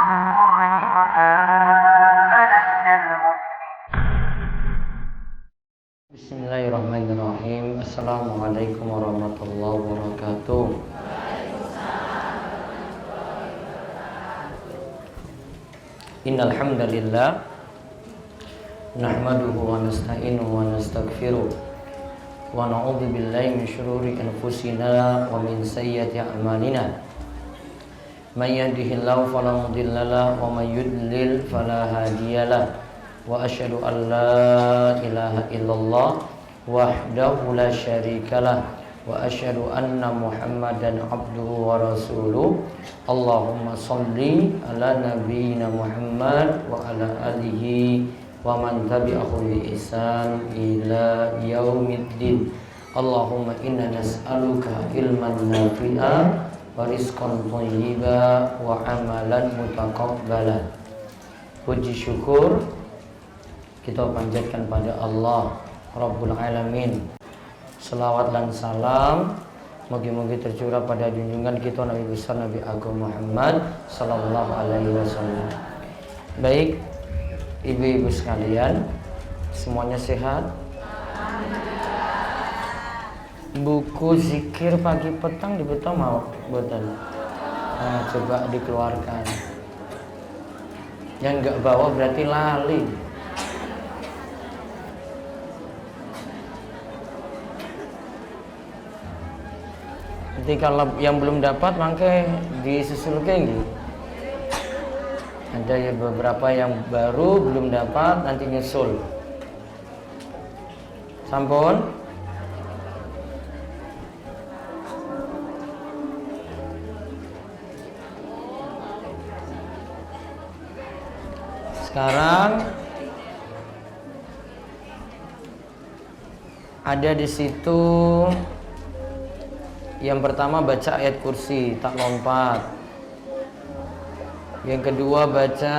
Bismillahirrahmanirrahim. Assalamualaikum warahmatullahi wabarakatuh. Innal hamdalillah nahmaduhu wa nasta'inuhu wa nastaghfiruh wa na'udzu billahi min shururi anfusina wa min sayyiati a'malina. May yahdihillahu fala mudhillalah wa may yudlil fala hadiyalah. Wa asyhadu an la ilaha illallah wahdahu la syarikalah wa asyhadu anna Muhammadan abduhu wa rasuluh. Allahumma shalli ala nabiyyina Muhammad wa ala alihi wa man tabi'ahu bi ihsan ila yaumiddin. Allahumma inna nas'aluka ilman nafi'a wa rizqan thayyiba wa amalan mutaqabbalan. Puji syukur kita panjatkan pada Allah Rabbul Alamin. Selawat dan salam moga-moga tercurah pada junjungan kita Nabi besar Nabi Agung Muhammad sallallahu alaihi wasallam. Baik, ibu-ibu sekalian, semuanya sehat? Buku zikir pagi petang dibeto mau buatan. Nah, coba dikeluarkan. Yang enggak bawa berarti lali. Nanti kalau yang belum dapat mangke disusulkan gitu. Ada ya beberapa yang baru belum dapat, nanti nyusul. Sampun. Sekarang ada di situ. Yang pertama baca ayat kursi, tak lompat. Yang kedua baca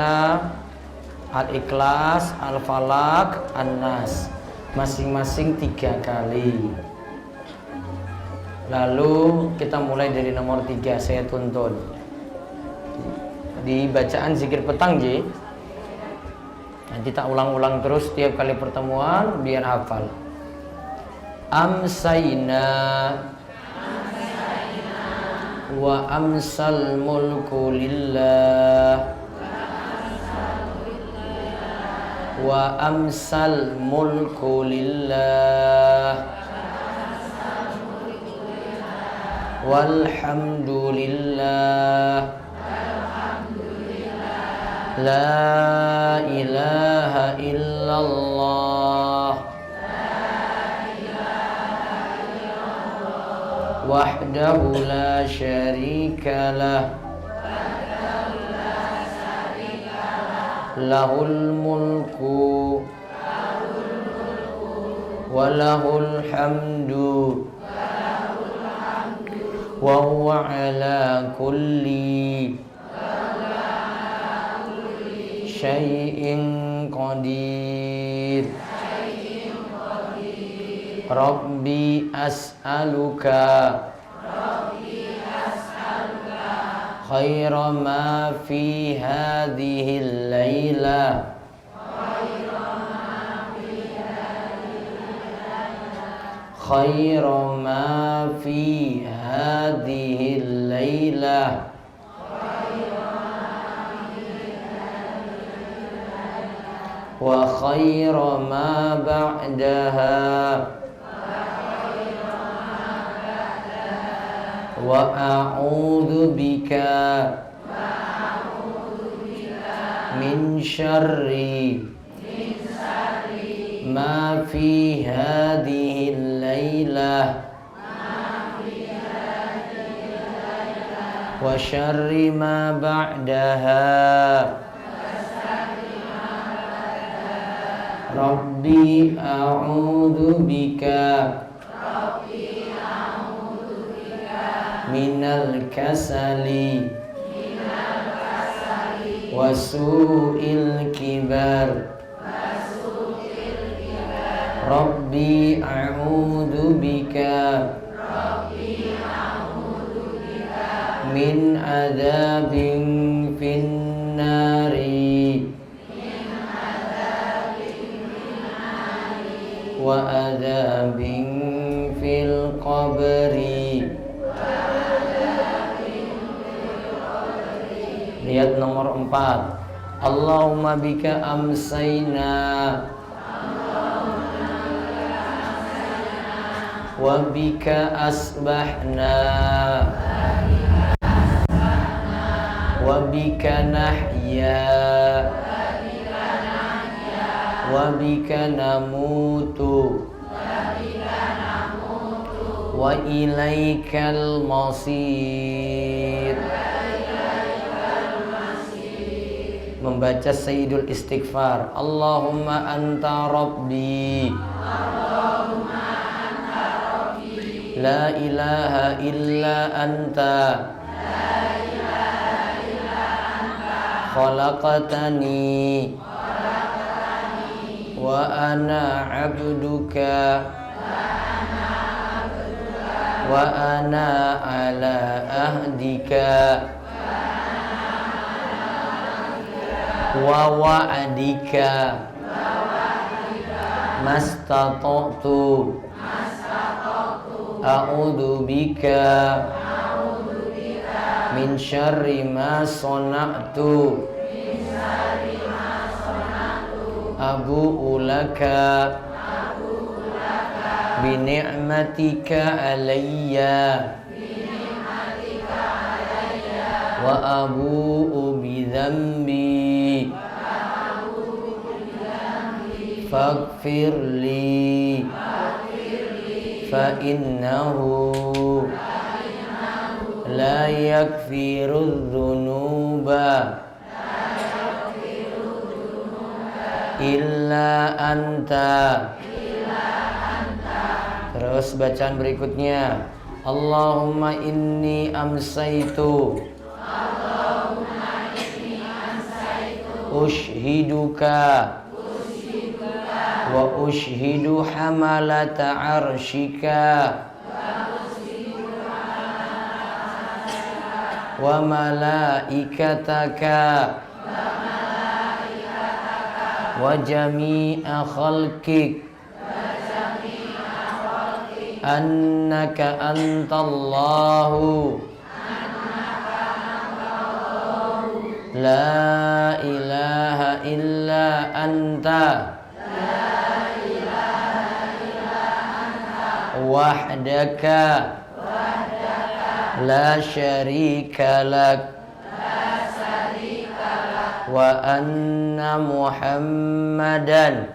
Al-Ikhlas, Al-Falaq, An-Nas, masing-masing 3 kali. Lalu kita mulai dari nomor 3, saya tuntun. Di bacaan zikir petang Ji. Nanti tak ulang-ulang terus setiap kali pertemuan biar hafal. Amsayna wa amsal mulku lillah wa amsal mulku lillah walhamdulillah la ilaha illallah wahdahu la syarika lah lahul mulku wa lahul hamdu wa huwa ala kulli syai'in qadir. Rabbi as'aluka khaira ma fi hadhil layla khaira ma fi hadhil layla wa khaira ma ba'daha wa a'udzu bika min syarri ma fi hadhil lailah wa syarri ma ba'daha. Rabbi a'udzu bika minal kasali wa su'il kibar. Rabbi a'udzu bika min adzabin fin nomor 4. Allahumma bika amsayna wa bika asbahna wa bika nahya wa bika namutu wa ilaikal masir. Membaca Sayyidul Istighfar. Allahumma anta rabbi la ilaha illa anta khalaqtani wa ana abduka wa ana ala ahdika wa wa'adika mastata'tu a'udzu bika min syarri ma sana'tu abu'u laka bi ni'matika alayya wa abu'u bi dhanbi faghfirli fa innahu la yaghfiru dhunuba illa anta. Terus bacaan berikutnya, Allahumma inni amsaitu ushhiduka wa ushhidu hamalata arshika wa malaikataka wa jami'a khalqik annaka antallahu la ilaha illa anta wahdaka la syarika lak wa anna muhammadan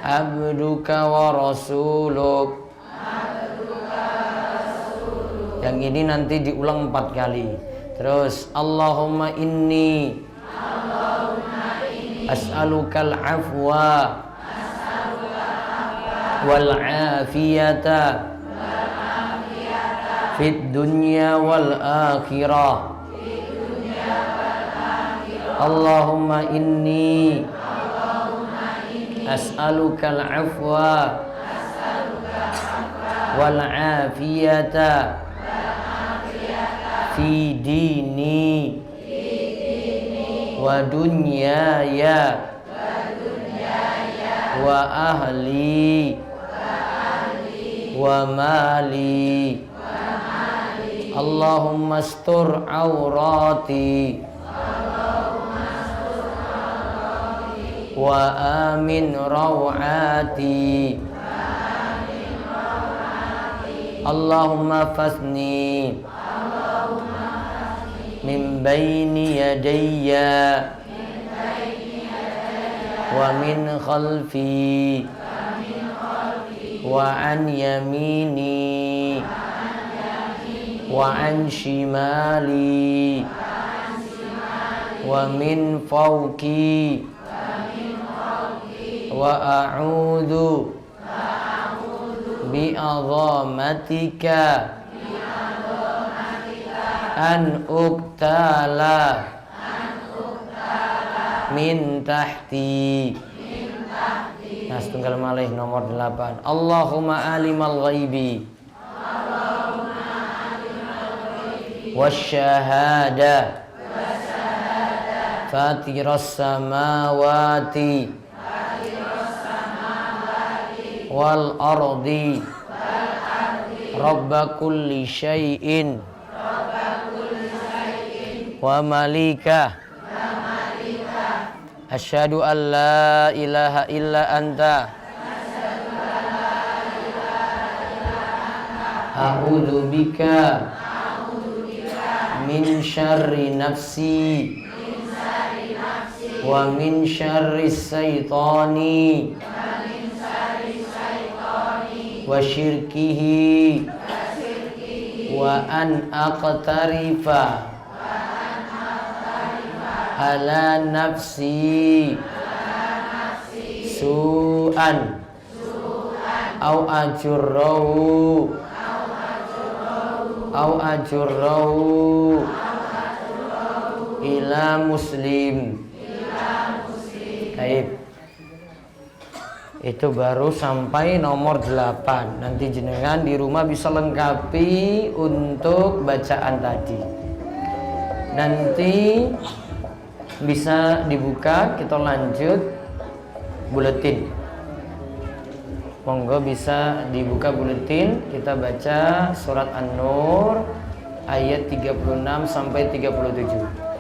abduka wa rasuluk. Yang ini nanti diulang 4 kali. Terus Allahumma inni as'alukal afwa wal afiyata fid dunya wal akhirah. Allahumma inni as'alukal afwa wal afiyata fi dini wa dunyaya wa ahli wa mali. Allahumma astur aurati wa amin rawati. Allahumma fasni min baini yadayya wa min khalfi wa an yamini wa an shimali wa min fawqi wa a'udzu bi azamatika an uktala min tahti. Nah, setunggal malih nomor 8. Allahumma alimal ghaibi wasyahada fatiras samawati wal ardi rabba kulli syai'in wa malika asyhadu an la ilaha illa anta a'udzu bika min syarri nafsi wa min syarri syaitani wa syirkihi wa an aqtarifa ala nafsi su'an au ajurrahu ila muslim. Baik. Itu baru sampai nomor 8. Nanti jenengan di rumah bisa lengkapi untuk bacaan tadi. Nanti bisa dibuka, kita lanjut buletin. Monggo bisa dibuka buletin, kita baca surat An-Nur ayat 36 sampai 37.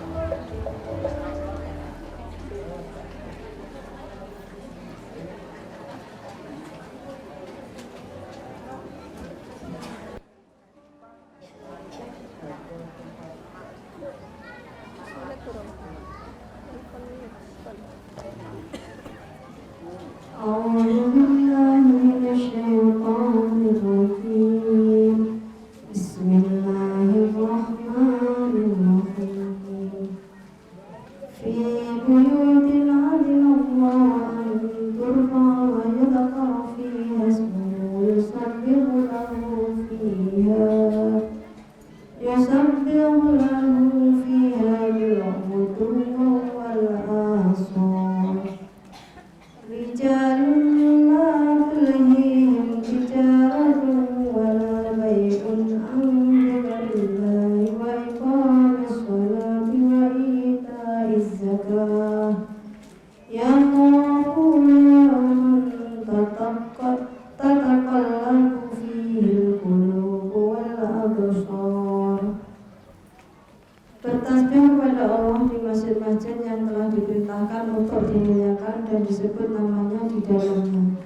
Bertasbih kepada Allah di masjid-masjid yang telah diperintahkan untuk dimuliakan dan disebut namanya di dalamnya,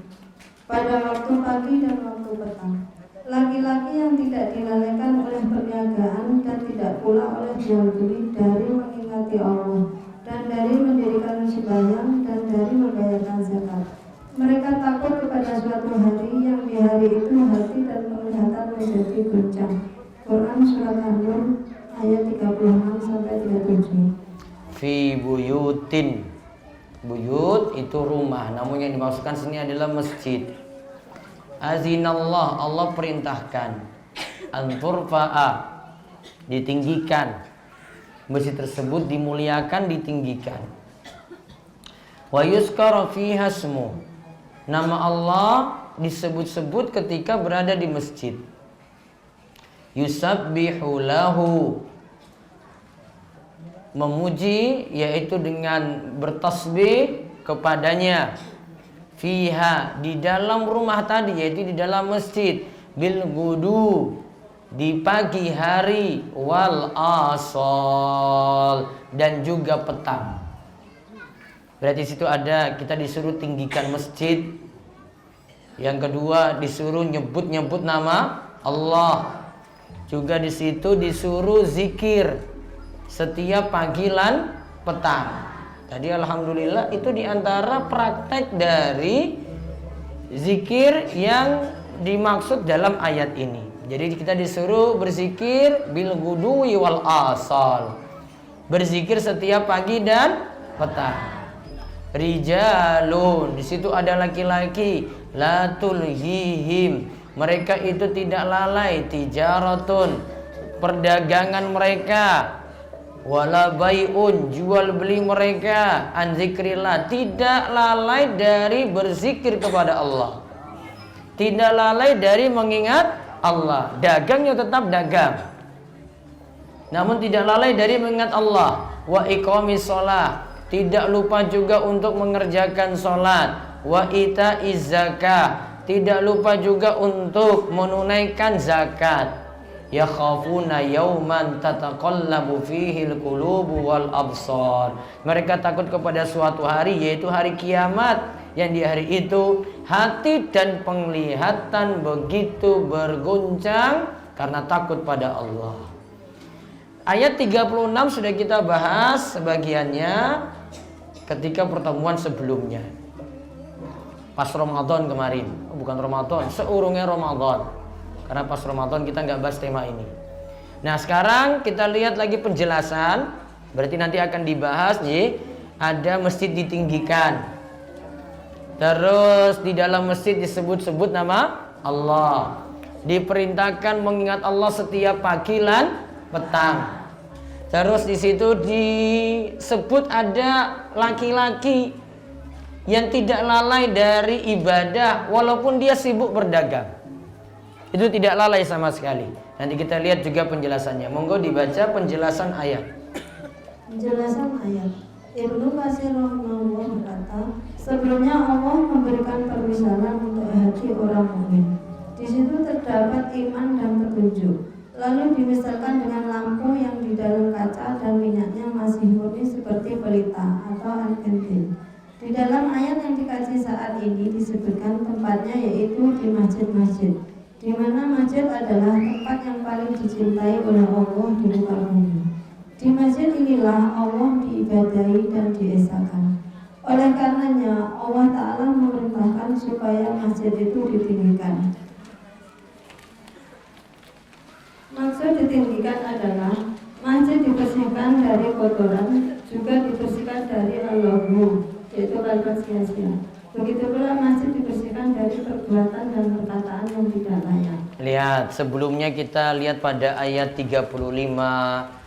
pada waktu pagi dan waktu petang. Laki-laki yang tidak dilalaikan oleh perniagaan dan tidak pula oleh jual beli dari mengingati Allah dan dari mendirikan sembahyang dan dari membayarkan zakat. Mereka takut kepada suatu hari yang di hari itu hati dan penglihatan menjadi goncang. Quran Surat An-Nur ayat 36 sampai 37. Fi buyutin. Buyut itu rumah, namun yang dimaksudkan sini adalah masjid. Azinallah, Allah perintahkan anturfa'a, ditinggikan. Masjid tersebut dimuliakan, ditinggikan. Wa yuzkara fiha ismu, nama Allah disebut-sebut ketika berada di masjid. Yusabbihu lahu, memuji, yaitu dengan bertasbih kepadanya. Fiha, di dalam rumah tadi, yaitu di dalam masjid. Bil gudu, di pagi hari. Wal asal, dan juga petang. Berarti situ ada, kita disuruh tinggikan masjid. Yang kedua disuruh nyebut-nyebut nama Allah. Juga di situ disuruh zikir setiap pagi dan petang. Tadi alhamdulillah itu diantara praktek dari zikir yang dimaksud dalam ayat ini. Jadi kita disuruh berzikir bil ghudwi wal asal, berzikir setiap pagi dan petang. Rijalun, di situ ada laki-laki, la tulhihim, mereka itu tidak lalai, tijaratun, perdagangan mereka, wala bai'un, jual beli mereka, an zikrillah, tidak lalai dari berzikir kepada Allah, tidak lalai dari mengingat Allah. Dagangnya tetap dagang, namun tidak lalai dari mengingat Allah. Wa iqamis shalah, tidak lupa juga untuk mengerjakan sholat. Wa itaiz zakah, tidak lupa juga untuk menunaikan zakat. yakhafuna yawman tataqallabu fihi al-qulubu wal absar. Mereka takut kepada suatu hari, yaitu hari kiamat, yang di hari itu hati dan penglihatan begitu berguncang karena takut pada Allah. Ayat 36 sudah kita bahas sebagiannya ketika pertemuan sebelumnya, pas Ramadan kemarin. Bukan Ramadan, seurungnya Ramadan, karena pas Ramadan kita nggak bahas tema ini. Nah sekarang kita lihat lagi penjelasan. Berarti nanti akan dibahas nih, ada masjid ditinggikan, terus di dalam masjid disebut-sebut nama Allah, diperintahkan mengingat Allah setiap pagi dan petang. Terus di situ disebut ada laki-laki yang tidak lalai dari ibadah walaupun dia sibuk berdagang. Itu tidak lalai sama sekali. Nanti kita lihat juga penjelasannya. Monggo dibaca penjelasan ayat. Penjelasan ayat. Ibnu Katsir rahimahullah berkata, sebelumnya Allah memberikan permisalan untuk hati orang mukmin. Di situ terdapat iman dan petunjuk. Lalu dimisalkan dengan lampu yang di dalam kaca dan minyaknya masih murni seperti pelita atau alpentin. Di dalam ayat yang dikaji saat ini disebutkan tempatnya yaitu di masjid-masjid, di mana masjid adalah tempat yang paling dicintai oleh Allah di muka bumi. Di masjid inilah Allah diibadahi dan diesakan. Oleh karenanya Allah Ta'ala memerintahkan supaya masjid itu ditinggikan. Maksud ditinggikan adalah masjid dibersihkan dari kotoran, juga dibersihkan dari al-laghu, yaitu kalimat sia-sia. Begitu pula masjid dibersihkan dari perbuatan dan perkataan yang tidak layak. Lihat, sebelumnya kita lihat pada ayat 35.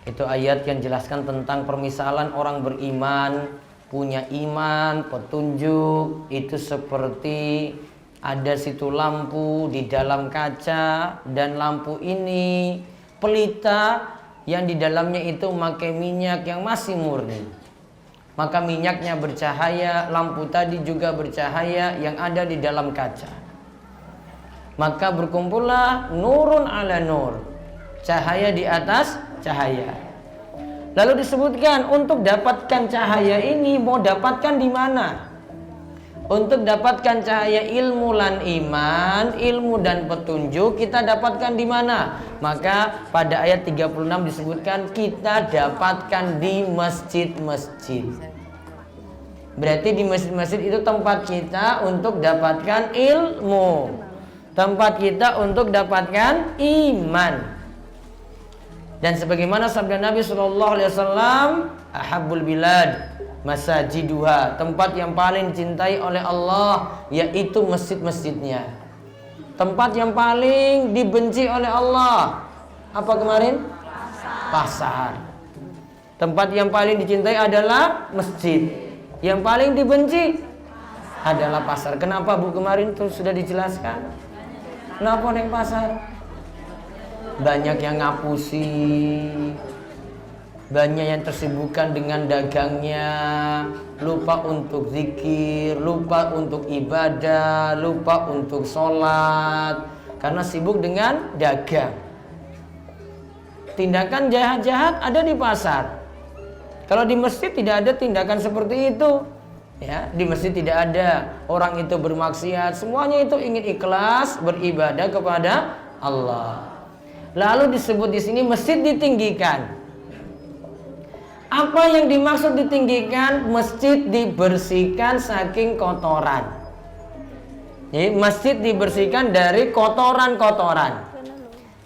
Itu ayat yang jelaskan tentang permisalan orang beriman, punya iman, petunjuk. Itu seperti ada situ lampu di dalam kaca, dan lampu ini pelita yang di dalamnya itu memakai minyak yang masih murni. Maka minyaknya bercahaya, lampu tadi juga bercahaya yang ada di dalam kaca. Maka berkumpullah nurun ala nur, cahaya di atas cahaya. Lalu disebutkan untuk dapatkan cahaya ini mau dapatkan di mana? Untuk dapatkan cahaya ilmu lan iman, ilmu dan petunjuk kita dapatkan di mana? Maka pada ayat 36 disebutkan kita dapatkan di masjid-masjid. Berarti di masjid-masjid itu tempat kita untuk dapatkan ilmu, tempat kita untuk dapatkan iman. Dan sebagaimana sabda Nabi SAW, ahabbul bilad masajiduha, tempat yang paling dicintai oleh Allah yaitu masjid-masjidnya. Tempat yang paling dibenci oleh Allah apa kemarin? Pasar. Tempat yang paling dicintai adalah masjid. Yang paling dibenci adalah pasar. Kenapa Bu kemarin tuh sudah dijelaskan? Kenapa naik pasar? Banyak yang ngapusi, banyak yang tersibukkan dengan dagangnya, lupa untuk zikir, lupa untuk ibadah, lupa untuk sholat, karena sibuk dengan dagang. Tindakan jahat-jahat ada di pasar. Kalau di masjid tidak ada tindakan seperti itu. Ya, di masjid tidak ada orang itu bermaksiat, semuanya itu ingin ikhlas beribadah kepada Allah. Lalu disebut di sini masjid ditinggikan. Apa yang dimaksud ditinggikan? Masjid dibersihkan saking kotoran. Jadi masjid dibersihkan dari kotoran-kotoran.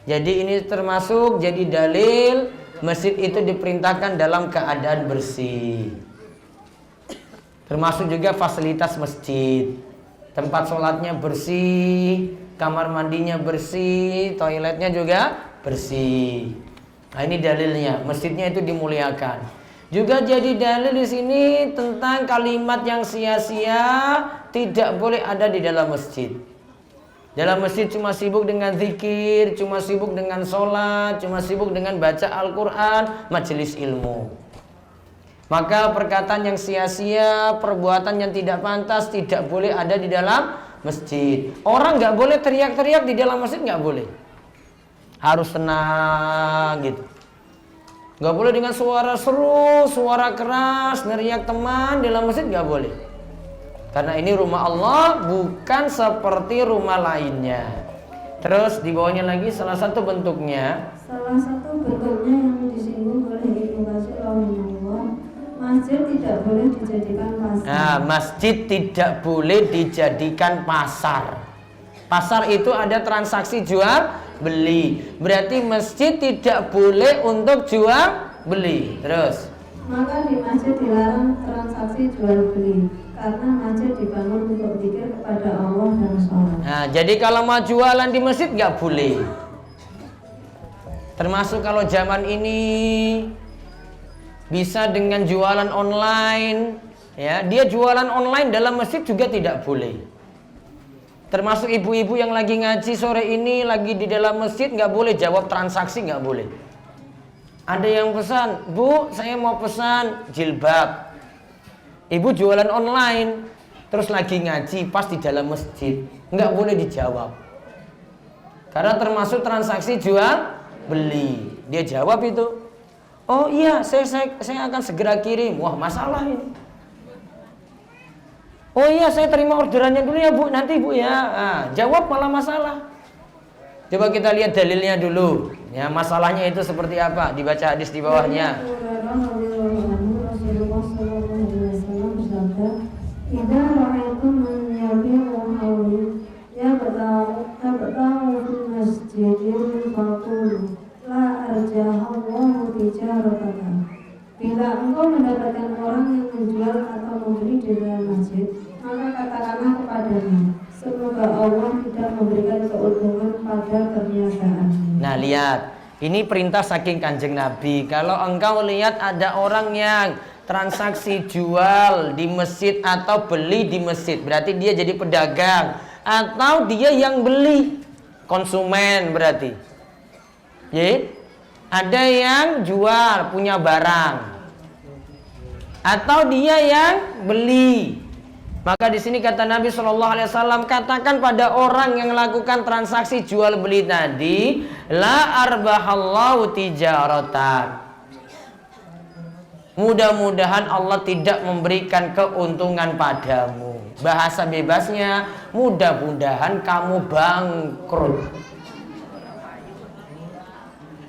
Jadi ini termasuk jadi dalil masjid itu diperintahkan dalam keadaan bersih. Termasuk juga fasilitas masjid. Tempat sholatnya bersih, kamar mandinya bersih, toiletnya juga bersih. Nah ini dalilnya, masjidnya itu dimuliakan. Juga jadi dalil di sini tentang kalimat yang sia-sia tidak boleh ada di dalam masjid. Dalam masjid cuma sibuk dengan zikir, cuma sibuk dengan sholat, cuma sibuk dengan baca Al-Quran, majelis ilmu. Maka perkataan yang sia-sia, perbuatan yang tidak pantas tidak boleh ada di dalam masjid. Orang nggak boleh teriak-teriak di dalam masjid, nggak boleh. Harus tenang gitu. Nggak boleh dengan suara seru, suara keras, neriak teman dalam masjid, nggak boleh. Karena ini rumah Allah, bukan seperti rumah lainnya. Terus di bawahnya lagi salah satu bentuknya. Salah satu bentuknya yang disinggung oleh Ibnu Katsir rahimahullah, masjid tidak boleh dijadikan pasar. Nah, masjid tidak boleh dijadikan pasar. Pasar itu ada transaksi jual beli. Berarti masjid tidak boleh untuk jual beli. Terus, maka di masjid dilarang transaksi jual beli, karena masjid dibangun untuk zikir kepada Allah dan sholat. nah jadi kalau mau jualan di masjid nggak boleh. Termasuk kalau zaman ini bisa dengan jualan online, ya, dia jualan online dalam masjid juga tidak boleh. Termasuk ibu-ibu yang lagi ngaji sore ini lagi di dalam masjid nggak boleh jawab transaksi, nggak boleh. Ada yang pesan, Bu, saya mau pesan jilbab. Ibu jualan online, terus lagi ngaji pas di dalam masjid, nggak boleh dijawab. Karena termasuk transaksi jual beli. Dia jawab itu, oh iya, saya akan segera kirim. Wah, masalah ini. Oh iya, saya terima orderannya dulu ya Bu, nanti Bu ya. Nah, jawab malah masalah. Coba kita lihat dalilnya dulu. Ya, masalahnya itu seperti apa? Dibaca hadis di bawahnya. Rasulullah SAW bersabda, "Idza ra'aytum man yabi'u hawli yabta'u fil masjidil faqulu la arjahallahu tijarataka." Bila engkau mendapatkan orang yang menjual atau membeli di dalam masjid, maka katakanlah kepadanya, semoga Allah tidak memberikan keuntungan pada perniagaannya. Nah, lihat, ini perintah saking Kanjeng Nabi. Kalau engkau lihat ada orang yang transaksi jual di masjid atau beli di masjid, berarti dia jadi pedagang, atau dia yang beli, konsumen berarti. Ya? Ada yang jual, punya barang, atau dia yang beli. Maka di sini kata Nabi SAW, katakan pada orang yang melakukan transaksi jual beli tadi, la arbahallahu tijaratan. Mudah-mudahan Allah tidak memberikan keuntungan padamu. Bahasa bebasnya, mudah-mudahan kamu bangkrut.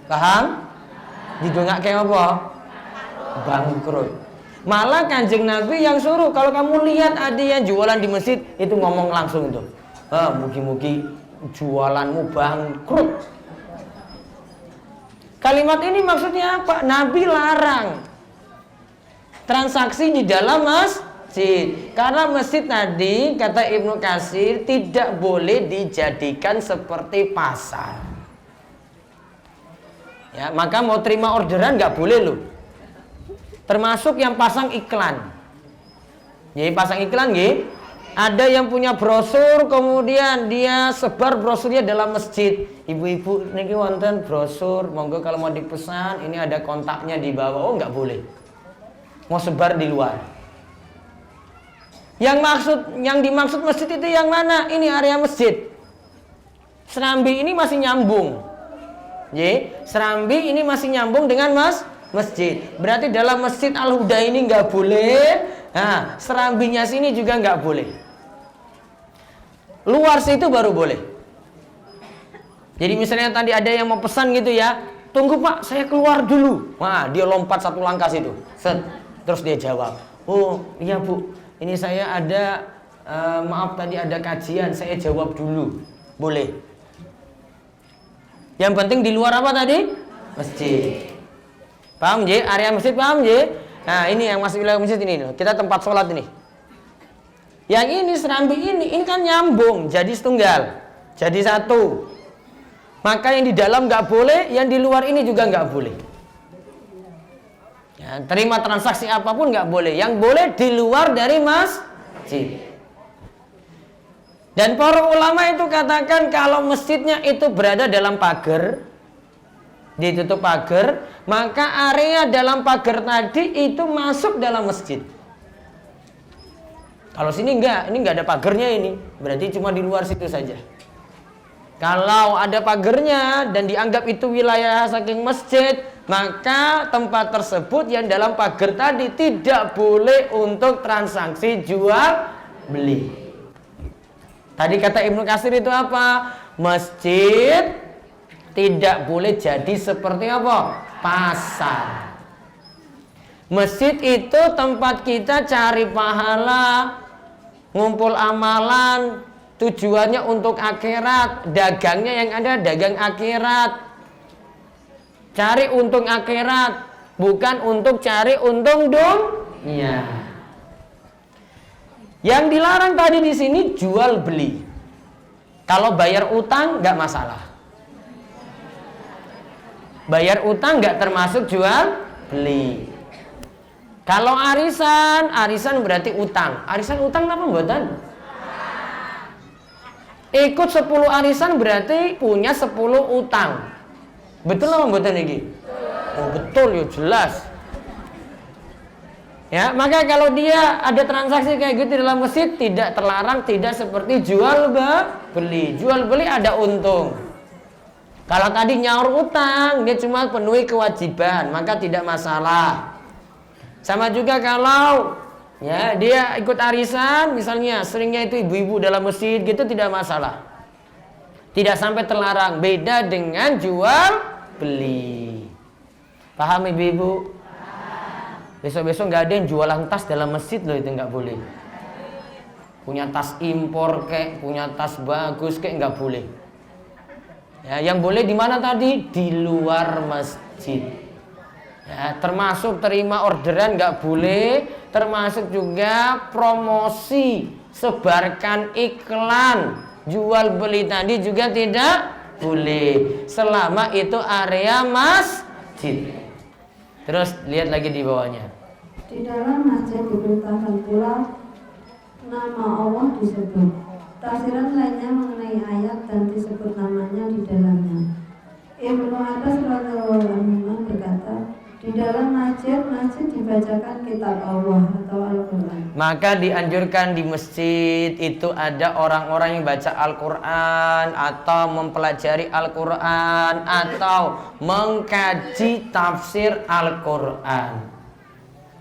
Paham? Didongak kayak apa? Bangkrut. Malah Kanjeng Nabi yang suruh, kalau kamu lihat ada yang jualan di masjid, itu ngomong langsung itu, mugi-mugi jualanmu bangkrut. Kalimat ini maksudnya apa? Nabi larang transaksi di dalam masjid. Karena masjid tadi, kata Ibnu Katsir, tidak boleh dijadikan seperti pasar. Ya, maka mau terima orderan nggak boleh loh. Termasuk yang pasang iklan. Jadi pasang iklan, nggih. Ada yang punya brosur, kemudian dia sebar brosurnya dalam masjid. Ibu-ibu, niki wonten brosur, monggo kalau mau dipesan, ini ada kontaknya di bawah. Oh, nggak boleh. Mau sebar di luar. Yang dimaksud masjid itu yang mana? Ini area masjid. Serambi ini masih nyambung. Serambi ini masih nyambung dengan masjid. Berarti dalam masjid Al-Huda ini nggak boleh. Nah, serambinya sini juga nggak boleh. Luar situ baru boleh. Jadi misalnya tadi ada yang mau pesan gitu ya, tunggu Pak, saya keluar dulu. Wah, dia lompat satu langkah situ. Set. Terus dia jawab, oh iya Bu, ini saya ada maaf tadi ada kajian, saya jawab dulu. Boleh. Yang penting di luar apa tadi? Masjid. Paham je? Area masjid paham je? Nah, ini yang masuk wilayah masjid ini. Kita tempat sholat ini. Yang ini serambi ini kan nyambung, jadi setunggal, jadi satu. Maka yang di dalam nggak boleh, yang di luar ini juga nggak boleh. Ya, terima transaksi apapun nggak boleh. Yang boleh di luar dari masjid. Dan para ulama itu katakan kalau masjidnya itu berada dalam pagar, ditutup pagar, maka area dalam pagar tadi itu masuk dalam masjid. Kalau sini enggak, ini enggak ada pagarnya ini, berarti cuma di luar situ saja. Kalau ada pagernya dan dianggap itu wilayah saking masjid, maka tempat tersebut yang dalam pagar tadi tidak boleh untuk transaksi jual beli. Tadi kata Ibnu Katsir itu apa? Masjid tidak boleh jadi seperti apa? Pasar. Masjid itu tempat kita cari pahala, ngumpul amalan, tujuannya untuk akhirat. Dagangnya yang ada dagang akhirat, cari untung akhirat, bukan untuk cari untung dunia. Yang dilarang tadi di sini jual beli. Kalau bayar utang nggak masalah. Bayar utang nggak termasuk jual beli. Kalau arisan berarti utang. Arisan utang apa mboten? Ikut 10 arisan berarti punya 10 utang. Betul apa mboten iki? Oh betul ya, jelas. Ya, maka kalau dia ada transaksi kayak gitu dalam masjid tidak terlarang, tidak seperti jual beli. Jual beli ada untung. Kalau tadi nyaur utang, dia cuma penuhi kewajiban, maka tidak masalah. Sama juga kalau ya dia ikut arisan, misalnya seringnya itu ibu-ibu dalam masjid gitu, tidak masalah. Tidak sampai terlarang. Beda dengan jual beli. Paham ibu-ibu? Besok-besok nggak ada yang jualan tas dalam masjid loh, itu nggak boleh. Punya tas impor kek, punya tas bagus kek, nggak boleh. Ya, yang boleh di mana tadi? Di luar masjid. Ya, termasuk terima orderan nggak boleh, termasuk juga promosi, sebarkan iklan, jual beli tadi juga tidak boleh, selama itu area masjid. Terus lihat lagi di bawahnya. Di dalam masjid diberitakan pula nama Allah disebut. Tafsiran lainnya mengenai ayat dan disebut namanya di dalamnya. Ibnu Abbas radhiyallahu anhu berkata, di dalam masjid dibacakan kitab Allah atau Al-Quran. Maka dianjurkan di masjid itu ada orang-orang yang baca Al-Quran atau mempelajari Al-Quran atau mengkaji tafsir Al-Quran.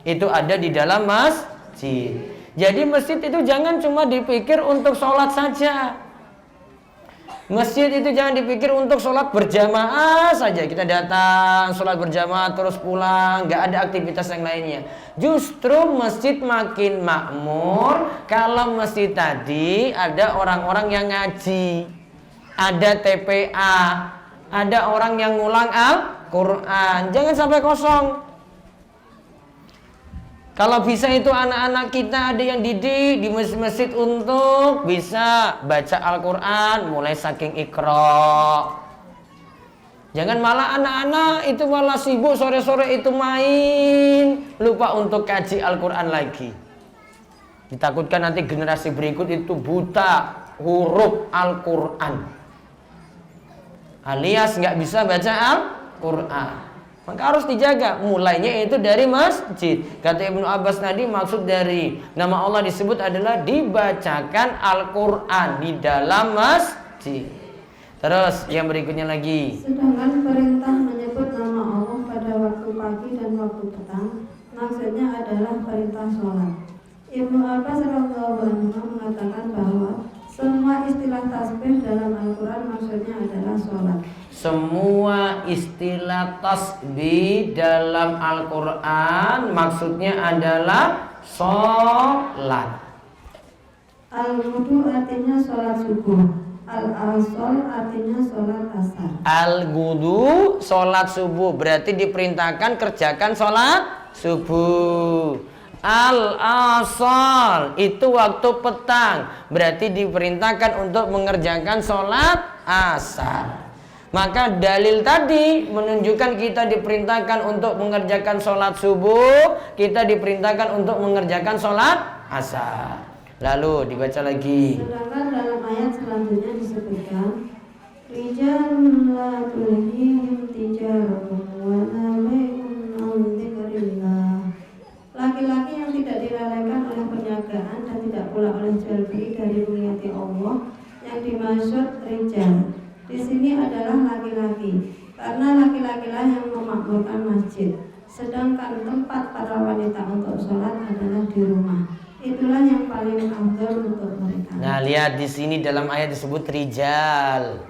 Itu ada di dalam masjid. Jadi masjid itu jangan cuma dipikir untuk sholat saja. Masjid itu jangan dipikir untuk sholat berjamaah saja. Kita datang, sholat berjamaah, terus pulang, nggak ada aktivitas yang lainnya. Justru masjid makin makmur kalau masjid tadi ada orang-orang yang ngaji, ada TPA, ada orang yang ngulang Al-Quran. Jangan sampai kosong. Kalau bisa itu anak-anak kita ada yang didik di masjid untuk bisa baca Al-Quran mulai saking Iqra. Jangan malah anak-anak itu malah sibuk sore-sore itu main, lupa untuk kaji Al-Quran lagi. Ditakutkan nanti generasi berikut itu buta huruf Al-Quran, alias nggak bisa baca Al-Quran. Maka harus dijaga, mulainya itu dari masjid. Kata Ibnu Abbas tadi, maksud dari nama Allah disebut adalah dibacakan Al-Quran di dalam masjid. Terus yang berikutnya lagi. Sedangkan perintah menyebut nama Allah pada waktu pagi dan waktu petang, maksudnya adalah perintah sholat. Ibnu Abbas radhiyallahu anhu mengatakan bahwa semua istilah tasbih dalam Al-Quran maksudnya adalah sholat. Semua istilah tasbih dalam Al-Quran maksudnya adalah sholat. Al-wudu artinya sholat subuh. Al-asol artinya sholat asar. Al-wudu sholat subuh, berarti diperintahkan kerjakan sholat subuh. Al-asal itu waktu petang, berarti diperintahkan untuk mengerjakan sholat asar. Maka dalil tadi menunjukkan kita diperintahkan untuk mengerjakan sholat subuh, kita diperintahkan untuk mengerjakan sholat asar. Lalu dibaca lagi. Sedangkan dalam ayat selanjutnya disebutkan Rijalun la tulhihim tijaratun wa la bai'un an dzikrillah. Laki-laki yang tidak dilalaikan oleh perniagaan dan tidak pula oleh jual beli dari mengingati Allah, yang dimaksud rijal Sedangkan tempat para wanita untuk sholat adalah di rumah. Itulah yang paling afdal untuk mereka. Nah, lihat di sini dalam ayat disebut rijal,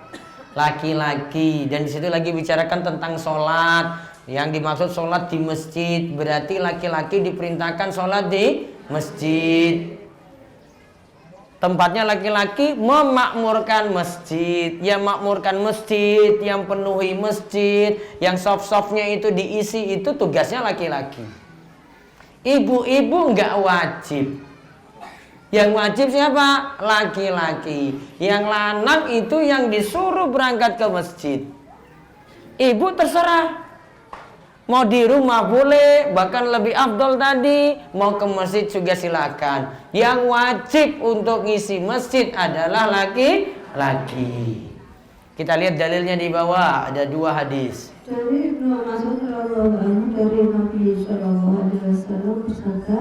laki-laki, dan di situ lagi bicarakan tentang sholat. Yang dimaksud sholat di masjid, berarti laki-laki diperintahkan sholat di masjid. Tempatnya laki-laki memakmurkan masjid. Yang makmurkan masjid, yang penuhi masjid, yang soft-softnya itu diisi, itu tugasnya laki-laki. Ibu-ibu nggak wajib. Yang wajib siapa? Laki-laki. Yang lanang itu yang disuruh berangkat ke masjid. Ibu terserah. Mau di rumah boleh, bahkan lebih afdol tadi. Mau ke masjid juga silakan. Yang wajib untuk ngisi masjid adalah laki-laki. Kita lihat dalilnya di bawah, ada 2 hadis. Dari Ibnu Mas'ud radhiyallahu anhu dari Nabi sallallahu alaihi wasallam bersabda,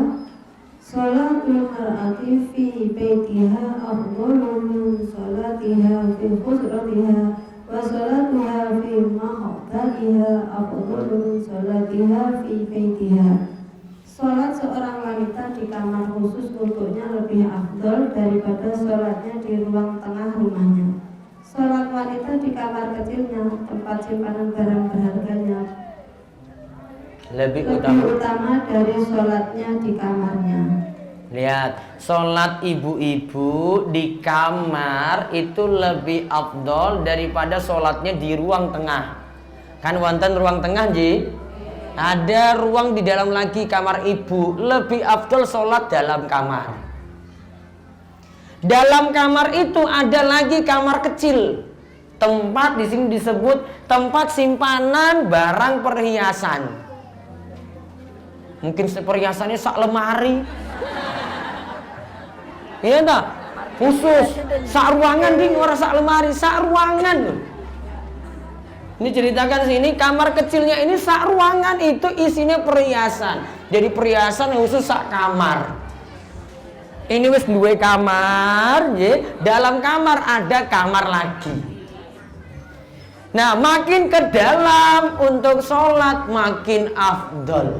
"Sholatul mar'ati fi baitiha afdalu min sholatiha fi hujratiha wa sholatuha fi mahdaliha afdalu min sholatiha fi baitiha." Sholat seorang wanita di kamar khusus untuknya lebih afdal daripada sholatnya di ruang tengah rumahnya. Sholat wanita di kamar kecilnya, tempat simpanan barang berharganya, lebih utama dari sholatnya di kamarnya. Lihat, sholat ibu-ibu di kamar itu lebih afdol daripada sholatnya di ruang tengah. Kan wonten ruang tengah, Ji? Ada ruang di dalam lagi kamar ibu. Lebih afdol sholat dalam kamar. Dalam kamar itu ada lagi kamar kecil. Tempat di sini disebut tempat simpanan barang perhiasan. Mungkin perhiasannya sak lemari. Iya tak? Khusus sak ruangan ding ora sak lemari, sak ruangan. Ini ceritakan sini kamar kecilnya ini sak ruangan itu isinya perhiasan. Jadi perhiasan khusus sak kamar. Ini wis duwe kamar, ya. Dalam kamar ada kamar lagi. Nah, makin ke dalam untuk sholat makin afdol.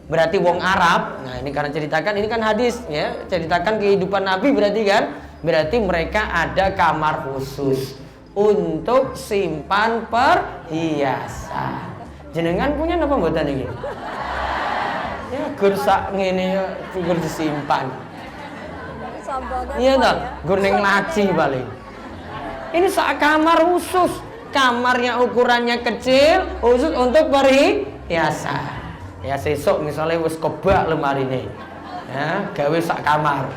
Berarti wong Arab. Nah, ini karena ceritakan ini kan hadis, ya. Ceritakan kehidupan Nabi berarti kan. Berarti mereka ada kamar khusus untuk simpan perhiasan. Jenengan punya apa mboten iki? Ya gur sak ngene ya gur disimpan. Iya toh, gur ning laci paling. Ini sak kamar khusus. Kamarnya ukurannya kecil, khusus untuk perhiasan. Ya sesuk misalnya wis kebak lemarine. Ya, gawe sak kamar.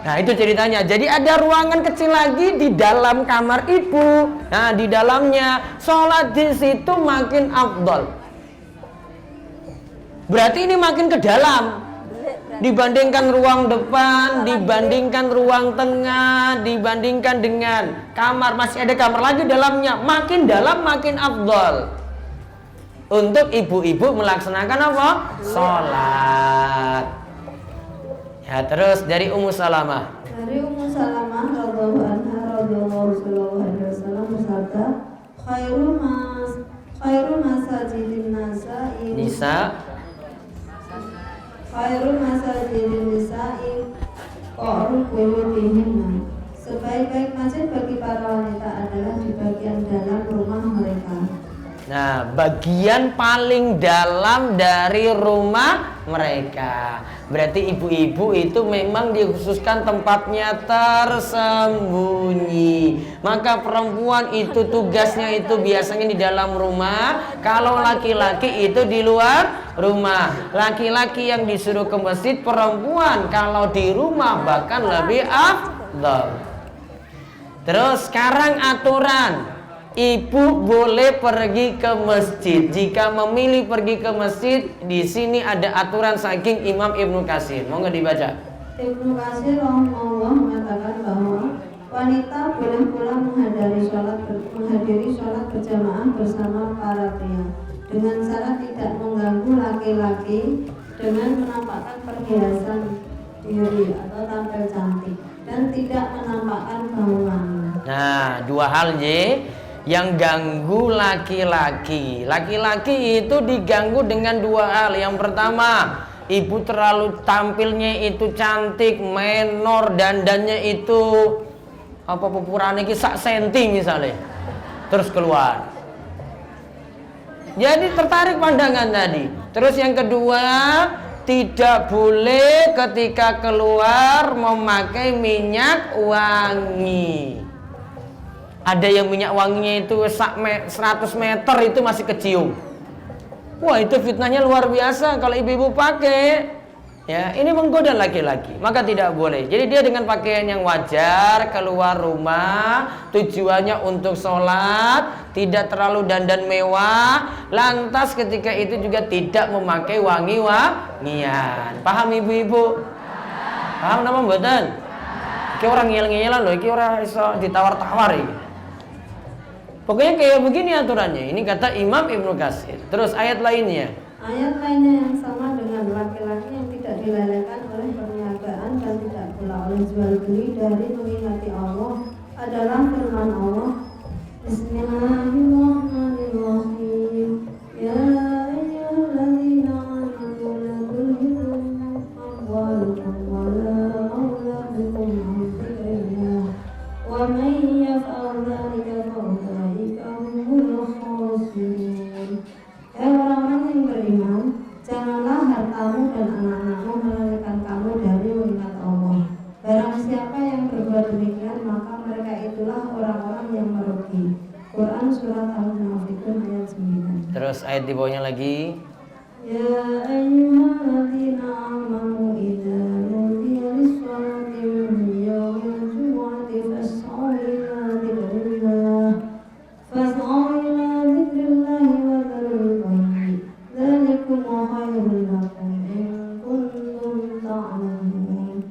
Nah, itu ceritanya. Jadi ada ruangan kecil lagi di dalam kamar ibu. Nah, di dalamnya sholat di situ makin afdol. Berarti ini makin ke dalam dibandingkan ruang depan, dibandingkan ruang tengah, dibandingkan dengan kamar. Masih ada kamar lagi dalamnya. Makin dalam makin afdol untuk ibu-ibu melaksanakan apa? Sholat. Ya, terus dari Ummu Salamah. Dari Ummu Salamah radhiyallahu anha radhiyallahu alaihi wasallam bersabda, khairu masajidin nisa'i qa'ru buyutihinna. Sebaik-baik masjid bagi para wanita adalah di bagian dalam rumah mereka. Nah, bagian paling dalam dari rumah mereka. Berarti ibu-ibu itu memang dikhususkan tempatnya tersembunyi. Maka perempuan itu tugasnya itu biasanya di dalam rumah. Kalau laki-laki itu di luar rumah. Laki-laki yang disuruh ke masjid, perempuan kalau di rumah bahkan lebih afdal. Terus sekarang aturan. Ibu boleh pergi ke masjid. Jika memilih pergi ke masjid, di sini ada aturan saking Imam Ibnu Katsir. Mau nggak dibaca? Ibnu Katsir rahimahullah mengatakan bahwa wanita boleh pula menghadiri sholat berjamaah bersama para pria dengan syarat tidak mengganggu laki-laki dengan menampakkan perhiasan diri atau tampil cantik dan tidak menampakkan bauan. Nah, 2 hal, J. yang ganggu laki-laki. Laki-laki itu diganggu dengan dua hal. Yang pertama, ibu terlalu tampilnya itu cantik, menor, dandannya itu apa pupurane iki sak senti misalnya. Terus keluar. Jadi tertarik pandangan tadi. Terus yang kedua, tidak boleh ketika keluar memakai minyak wangi. Ada yang minyak wanginya itu 100 meter itu masih kecium. Wah, itu fitnahnya luar biasa kalau ibu-ibu pakai. Ya, ini menggoda laki-laki. Maka tidak boleh. Jadi dia dengan pakaian yang wajar keluar rumah, tujuannya untuk sholat, tidak terlalu dandan mewah. Lantas ketika itu juga tidak memakai wangi-wangian. Paham ibu-ibu? Paham nama mboten? Iki orang ngeyel-ngeyelan loh, iki orang iso ditawar-tawar iki. Pokoknya kayak begini aturannya. Ini kata Imam Ibnu Katsir. Terus ayat lainnya. Ayat lainnya yang sama dengan laki-laki yang tidak dilelehkan oleh perniagaan dan tidak pula oleh jual beli dari mengingati Allah adalah firman Allah. Bismillahirrahmanirrahim. Ya ayyuhalladzina amanu la tulhikum amwalukum wa la auladukum an dzikrillah wa man yaf'al dzalika fa ulaika humul khasirun. Orang-orang yang beriman, janganlah hartamu dan anak-anakmu melarikan kamu dari mengingat Allah. Barang siapa yang berbuat demikian, maka mereka itulah orang-orang yang merugi. Quran surat Al-Munafiqun ayat 9. Terus ayat di bawahnya lagi. Ya ayyuhalladzina amanu idza nudiya lis-sholati min yaumil jumu'ati fas'au ila dzikrillah wa dzarul bai'a dzalikum khairul lakum in kuntum ta'lamun.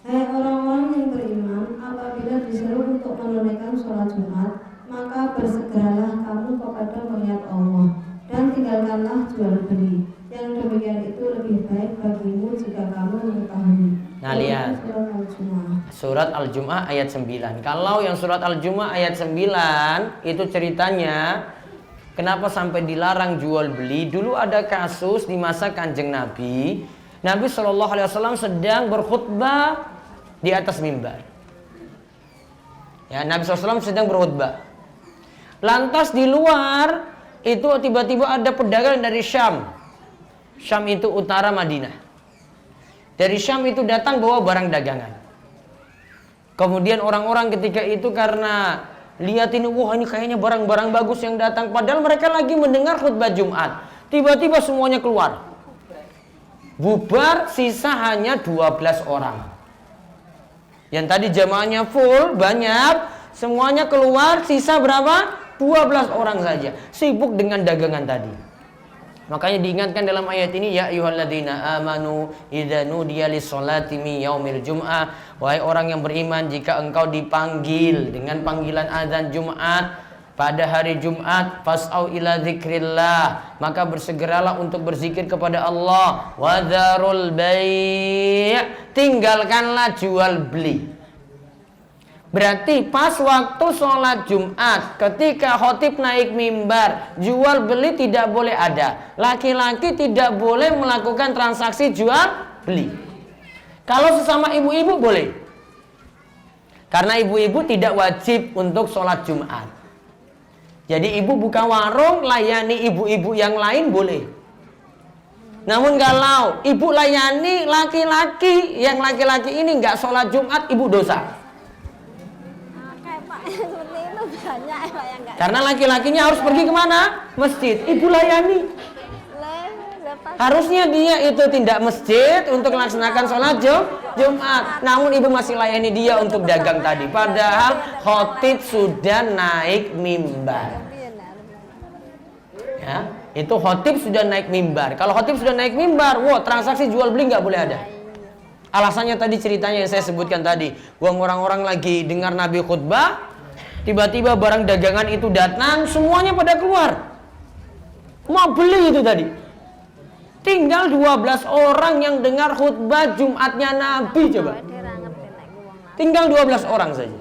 Hai orang-orang yang beriman, apabila disuruh untuk menunaikan sholat Jumat, maka bersegeralah kamu kepada mengingat Allah dan tinggalkanlah jual beli. Yang demikian itu lebih baik bagimu jika kamu mengetahui. Nah, lihat. Surat Al-Jumu'ah ayat 9. Kalau yang surat Al-Jumu'ah ayat 9 itu ceritanya kenapa sampai dilarang jual beli. Dulu ada kasus di masa Kanjeng Nabi. Nabi SAW sedang berkhutbah di atas mimbar. Ya, Nabi SAW sedang berkhutbah. Lantas di luar itu tiba-tiba ada pedagang dari Syam. Syam itu utara Madinah. Dari Syam itu datang bawa barang dagangan. Kemudian orang-orang ketika itu karena lihat ini, wah ini kayaknya barang-barang bagus yang datang. Padahal mereka lagi mendengar khutbah Jumat. Tiba-tiba semuanya keluar. Bubar, sisa hanya 12 orang. Yang tadi jamaahnya full, banyak. Semuanya keluar, sisa berapa? 12 orang saja. Sibuk dengan dagangan tadi. Makanya diingatkan dalam ayat ini, ya ayyuhalladzina amanu idza nudiya lis-sholati min yaumil jum'ah. Wahai orang yang beriman, jika engkau dipanggil dengan panggilan azan Jumat pada hari Jumat, fas'au ila dzikrillah, maka bersegeralah untuk berzikir kepada Allah. Wa dzarul bai', tinggalkanlah jual beli. Berarti pas waktu sholat Jumat, ketika khotib naik mimbar, jual beli tidak boleh ada. Laki-laki tidak boleh melakukan transaksi jual beli. Kalau sesama ibu-ibu boleh. Karena ibu-ibu tidak wajib untuk sholat Jumat. Jadi ibu buka warung, layani ibu-ibu yang lain boleh. Namun kalau ibu layani laki-laki, yang laki-laki ini nggak sholat Jumat, ibu dosa. Seperti itu banyak Pak yang enggak. Karena laki-lakinya harus pergi kemana? Masjid. Ibu layani. Harusnya dia itu tindak masjid untuk melaksanakan sholat Jumat. Namun ibu masih layani dia untuk dagang tadi. Padahal khotib sudah naik mimbar. Ya, itu khotib sudah naik mimbar. Kalau khotib sudah naik mimbar, wah transaksi jual beli nggak boleh ada. Alasannya tadi ceritanya yang saya sebutkan tadi. Orang-orang lagi dengar Nabi khutbah, tiba-tiba barang dagangan itu datang, semuanya pada keluar. Mau beli itu tadi. Tinggal 12 orang yang dengar khutbah Jumatnya Nabi coba. Tinggal 12 orang saja.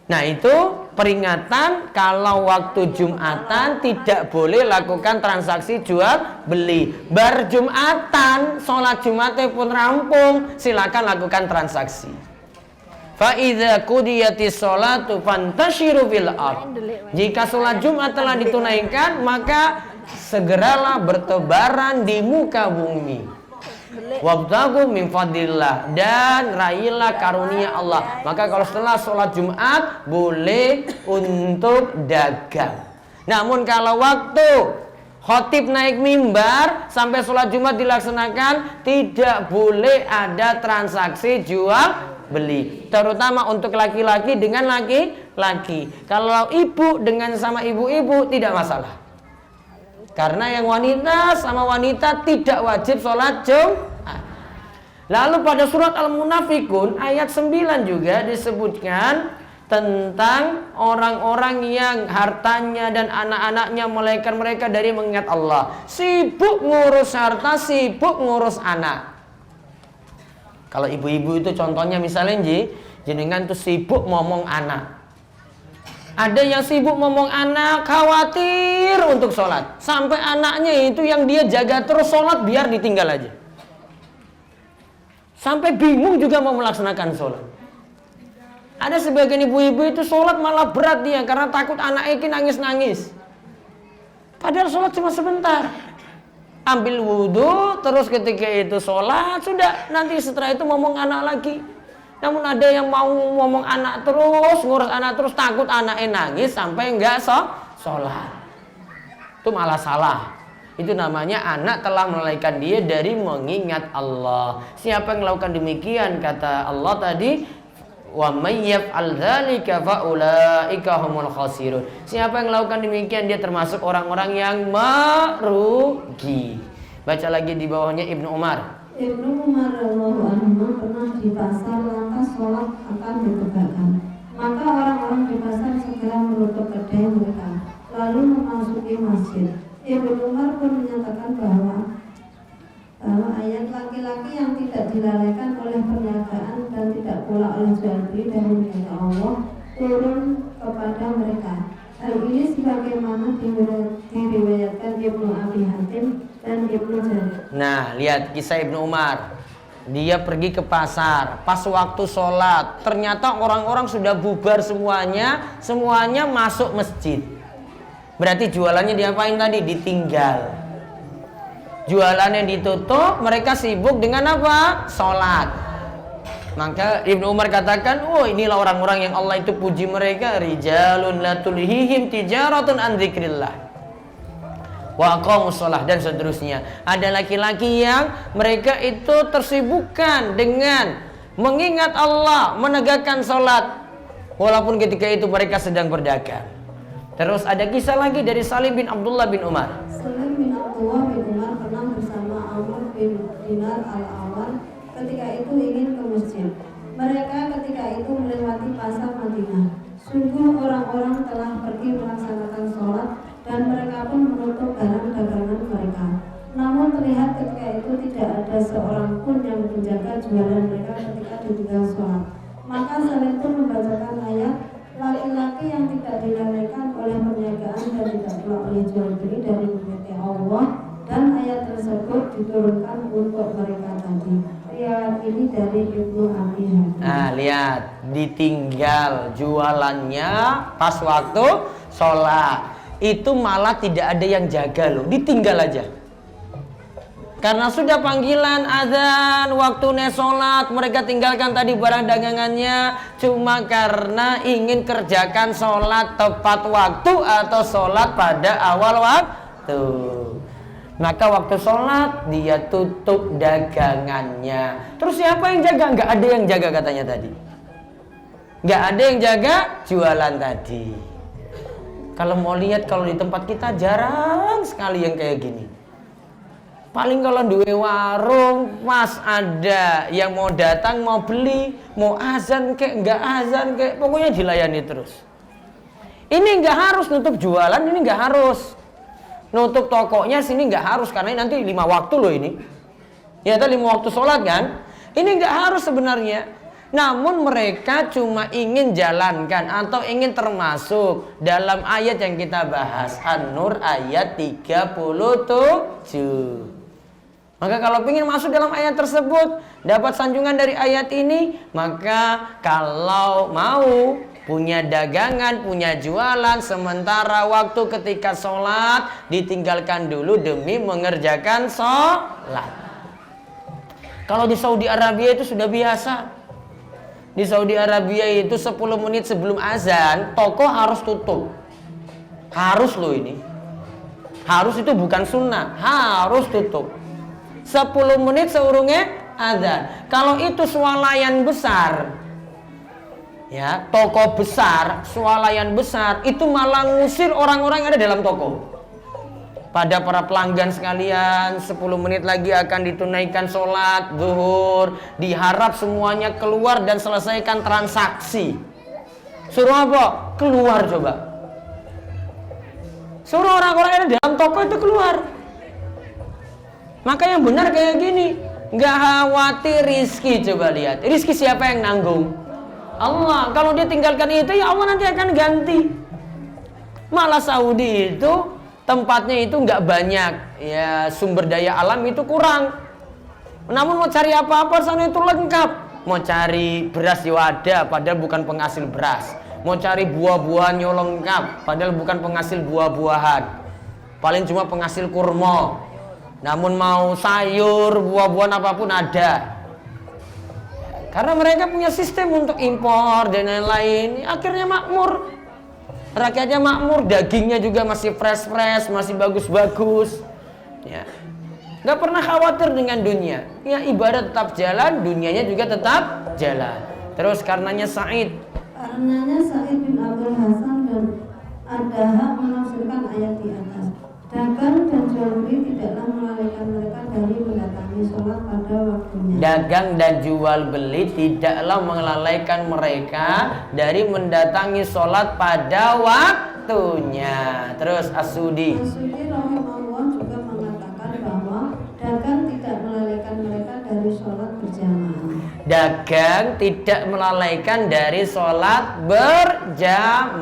Nah itu peringatan kalau waktu Jumatan tidak boleh lakukan transaksi jual beli. Bar Jumatan, sholat Jumatnya pun rampung, silakan lakukan transaksi. Fa idza qudiyatis sholatu fantashiru fil ard. Jika sholat Jumat telah ditunaikan, maka segeralah bertebaran di muka bumi. Wabtagu min fadlillah, dan raihlah karunia Allah. Maka kalau setelah sholat Jumat boleh untuk dagang. Namun kalau waktu khotib naik mimbar sampai sholat Jumat dilaksanakan, tidak boleh ada transaksi jual beli, terutama untuk laki-laki dengan laki-laki. Kalau ibu dengan sama ibu-ibu tidak masalah. Karena yang wanita sama wanita tidak wajib sholat Jumat. Lalu pada surat Al-Munafikun ayat 9 juga disebutkan tentang orang-orang yang hartanya dan anak-anaknya melahirkan mereka dari mengingat Allah. Sibuk ngurus harta, sibuk ngurus anak. Kalau ibu-ibu itu contohnya misalnya jenengan tuh sibuk ngomong anak. Ada yang sibuk ngomong anak, khawatir untuk sholat. Sampai anaknya itu yang dia jaga terus sholat biar ditinggal aja. Sampai bingung juga mau melaksanakan sholat. Ada sebagian ibu-ibu itu sholat malah berat dia karena takut anaknya ini nangis-nangis. Padahal sholat cuma sebentar. Ambil wudhu, terus ketika itu sholat, sudah nanti setelah itu ngomong anak lagi. Namun ada yang mau ngomong anak terus, ngurus anak terus, takut anaknya nangis sampai enggak sholat. Itu malah salah. Itu namanya anak telah melalaikan dia dari mengingat Allah. Siapa yang melakukan demikian, kata Allah tadi, wa may yaf'al dzalika fa ulaika humul khasirun. Siapa yang melakukan demikian, dia termasuk orang-orang yang merugi. Baca lagi di bawahnya Ibnu Umar. Ibnu Umar radhiyallahu anhu pernah di pasar lantas sholat akan ditegakkan. Maka orang-orang di pasar segera menutup kedai mereka, lalu memasuki masjid. Ibnu Umar pun menyatakan bahwa ayat laki-laki yang tidak dilalaikan oleh perniagaan dan tidak pula oleh jual beli dari menjaga Allah turun kepada mereka. Hal ini sebagaimana diriwayatkan Ibnu Abi Hatim dan Ibnu Jarir. Nah, lihat kisah Ibnu Umar. Dia pergi ke pasar, pas waktu sholat, ternyata orang-orang sudah bubar semuanya masuk masjid. Berarti jualannya diapain tadi? Ditinggal. Jualannya ditutup, mereka sibuk dengan apa? Sholat. Maka Ibnu Umar katakan, oh inilah orang-orang yang Allah itu puji mereka, rijalun la tulhihim tijaratun an dzikrillah wa aqamus shalah, dan seterusnya. Ada laki-laki yang mereka itu tersibukkan dengan mengingat Allah, menegakkan salat walaupun ketika itu mereka sedang berdagang. Terus ada kisah lagi dari Salim bin Abdullah bin Umar. Salim bin Abdullah bin Umar pernah bersama Amr bin Dinar al-Awar ketika itu ingin ke masjid. Mereka ketika itu melewati pasar Madinah. Sungguh orang-orang telah pergi melaksanakan sholat dan mereka pun menutup barang dagangan mereka. Namun terlihat ketika itu tidak ada seorang pun yang menjaga jualan mereka ketika ditinggal sholat. Maka Salim pun membacakan ayat, laki-laki yang tidak dilalaikan oleh perniagaan dan tidak pula oleh jual beli dari mengerti Allah, dan ayat tersebut diturunkan untuk mereka tadi. Riwayat ini dari Ibnu Abi Hatim. Nah, lihat, ditinggal jualannya pas waktu sholat. Itu malah tidak ada yang jaga loh, ditinggal aja. Karena sudah panggilan azan, waktunya sholat, mereka tinggalkan tadi barang dagangannya cuma karena ingin kerjakan sholat tepat waktu atau sholat pada awal waktu. Maka waktu sholat dia tutup dagangannya. Terus siapa yang jaga? Nggak ada yang jaga katanya tadi. Nggak ada yang jaga jualan tadi. Kalau mau lihat, kalau di tempat kita jarang sekali yang kayak gini. Paling kalau duwe warung, mas ada yang mau datang, mau beli, mau azan kek, nggak azan kek, pokoknya dilayani terus. Ini nggak harus nutup jualan, ini nggak harus. Nutup tokonya sini nggak harus, karena nanti 5 waktu loh ini. Ya, tadi 5 waktu sholat kan. Ini nggak harus sebenarnya. namun mereka cuma ingin jalankan atau ingin termasuk dalam ayat yang kita bahas, An-Nur ayat 37. Maka kalau ingin masuk dalam ayat tersebut, dapat sanjungan dari ayat ini, maka kalau mau punya dagangan, punya jualan, sementara waktu ketika sholat ditinggalkan dulu demi mengerjakan sholat. Kalau di Saudi Arabia itu sudah biasa. Di Saudi Arabia itu 10 menit sebelum azan, toko harus tutup. Harus loh ini. Harus itu bukan sunnah, harus tutup. 10 menit seurungnya azan. Kalau itu swalayan besar, ya, toko besar, swalayan besar, itu malah ngusir orang-orang yang ada dalam toko. Pada para pelanggan sekalian, 10 menit lagi akan ditunaikan sholat zuhur. Diharap semuanya keluar dan selesaikan transaksi. Suruh apa? Keluar coba. Suruh orang-orang yang ada dalam toko itu keluar. Maka yang benar kayak gini, nggak khawatir rizki. Coba lihat, rizki siapa yang nanggung? Allah. Kalau dia tinggalkan itu, ya Allah nanti akan ganti. Malah Saudi itu tempatnya itu nggak banyak, ya sumber daya alam itu kurang. Namun mau cari apa-apa sana itu lengkap. Mau cari beras ya ada, padahal bukan penghasil beras. Mau cari buah-buahannya lengkap, padahal bukan penghasil buah-buahan. Paling cuma penghasil kurma. Namun mau sayur, buah-buahan apapun ada. Karena mereka punya sistem untuk impor dan lain-lain. Akhirnya makmur. Rakyatnya makmur, dagingnya juga masih fresh-fresh, masih bagus-bagus. Ya. Gak pernah khawatir dengan dunia. Ya, ibadah tetap jalan, dunianya juga tetap jalan. Terus karenanya Sa'id bin Abdul Hasan dan Adha menafsirkan ayat di atas. Dagang dan jual beli tidaklah melalaikan mereka dari mendatangi sholat pada waktunya. Dagang dan jual beli tidaklah melalaikan mereka dari mendatangi sholat pada waktunya. Terus As-Sudi rahimahullah juga mengatakan bahwa dagang tidak melalaikan mereka dari sholat berjamaah. Dagang tidak melalaikan dari sholat berjamaah.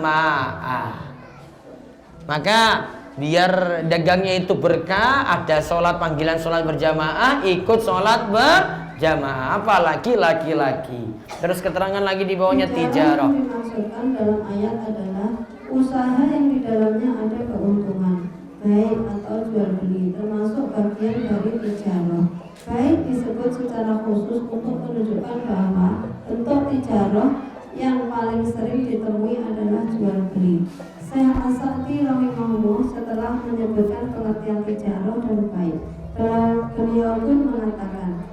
Maka biar dagangnya itu berkah, ada sholat panggilan sholat berjamaah, ikut sholat berjamaah, apalagi laki-laki. Terus keterangan lagi di bawahnya tijarah. Yang dimaksudkan dalam ayat adalah usaha yang di dalamnya ada keuntungan, baik atau jual beli, termasuk bagian dari tijarah. Baik disebut secara khusus untuk menunjukkan bahwa bentuk tijarah yang paling sering ditemui adalah jual beli. Syekh As-Sa'di rahimahullah setelah menyebutkan pengertian tijarah dan baik, beliau pun mengatakan,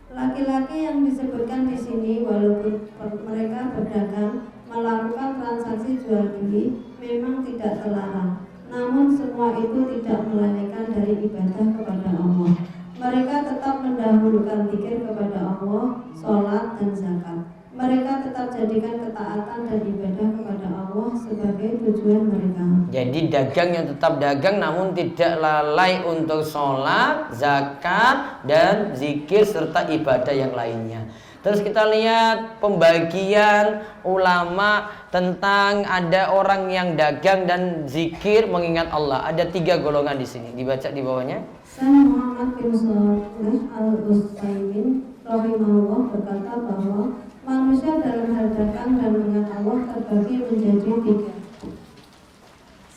laki-laki yang disebutkan di sini walaupun mereka berdagang melakukan transaksi jual beli memang tidak terlarang, namun semua itu tidak melalaikan dari ibadah kepada Allah. Mereka tetap mendahulukan zikir kepada Allah, sholat dan zakat. Mereka tetap jadikan ketaatan dan ibadah kepada Allah sebagai tujuan mereka. Jadi dagang yang tetap dagang namun tidak lalai untuk sholat, zakat, dan zikir serta ibadah yang lainnya. Terus kita lihat pembagian ulama tentang ada orang yang dagang dan zikir mengingat Allah. Ada 3 golongan di sini. Dibaca di bawahnya. Syekh Muhammad bin Shalih Al-Utsaimin rahimahullah berkata bahwa manusia dalam hal dagang dan mengingat Allah terbagi menjadi 3.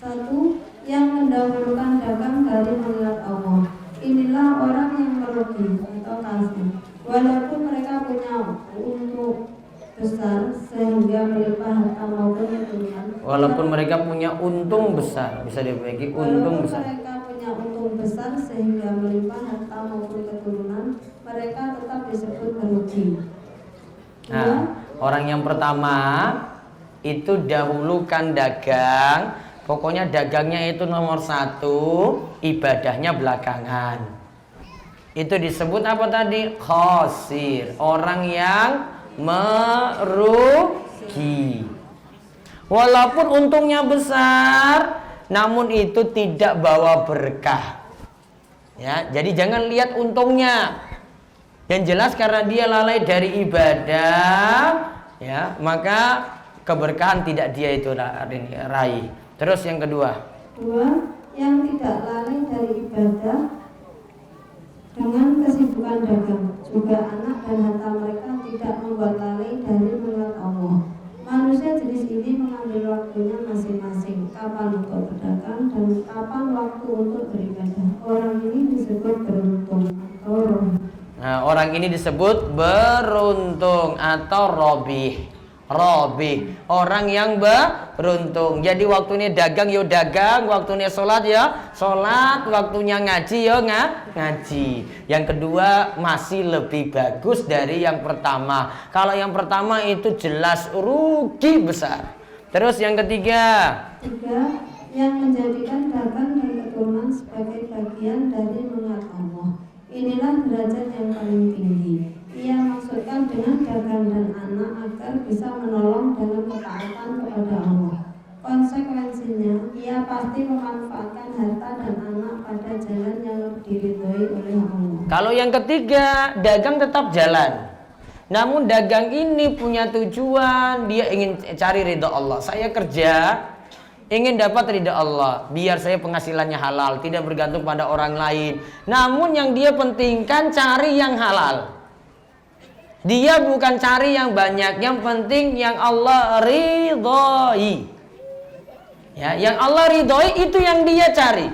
1. Yang mendahulukan dagang dari mengingat Allah. Inilah orang yang merugi atau kasih. Walaupun mereka punya untung besar sehingga melimpah harta maupun keturunan. Walaupun mereka punya untung besar, bisa dibagi untung besar. Mereka punya untung besar sehingga melimpah harta maupun keturunan, mereka tetap disebut merugi. Nah, orang yang pertama itu dahulukan dagang, pokoknya dagangnya itu nomor 1, ibadahnya belakangan. Itu disebut apa tadi? Khosir, orang yang merugi. Walaupun untungnya besar, namun itu tidak bawa berkah. Ya, jadi jangan lihat untungnya. Yang jelas karena dia lalai dari ibadah, ya, maka keberkahan tidak dia itu raih. Terus yang kedua. Dua, yang tidak lalai dari ibadah dengan kesibukan dagang, juga anak dan harta mereka tidak membuat lalai dari mengingat Allah. Manusia jenis ini mengambil waktunya masing-masing, kapan untuk berdagang dan kapan waktu untuk beribadah. Orang ini disebut beruntung atau robi. Nah, orang ini disebut beruntung atau robih. Orang yang beruntung. Jadi waktunya dagang yo dagang, waktunya sholat ya sholat, waktunya ngaji yo ngaji. Yang kedua masih lebih bagus dari yang pertama. Kalau yang pertama itu jelas rugi besar. Terus yang ketiga. Tiga, yang menjadikan dagang dan keturunan sebagai bagian dari mengingat Allah. Inilah derajat yang paling tinggi. Ia maksudkan dengan dagang dan anak agar bisa menolong dalam ketaatan kepada Allah. Konsekuensinya, ia pasti memanfaatkan harta dan anak pada jalan yang diridhoi oleh Allah. Kalau yang ketiga, dagang tetap jalan. Namun dagang ini punya tujuan, dia ingin cari ridha Allah. Saya kerja ingin dapat ridha Allah, biar saya penghasilannya halal, tidak bergantung pada orang lain. Namun yang dia pentingkan cari yang halal. Dia bukan cari yang banyak, yang penting yang Allah ridhoi. Ya, yang Allah ridhoi itu yang dia cari.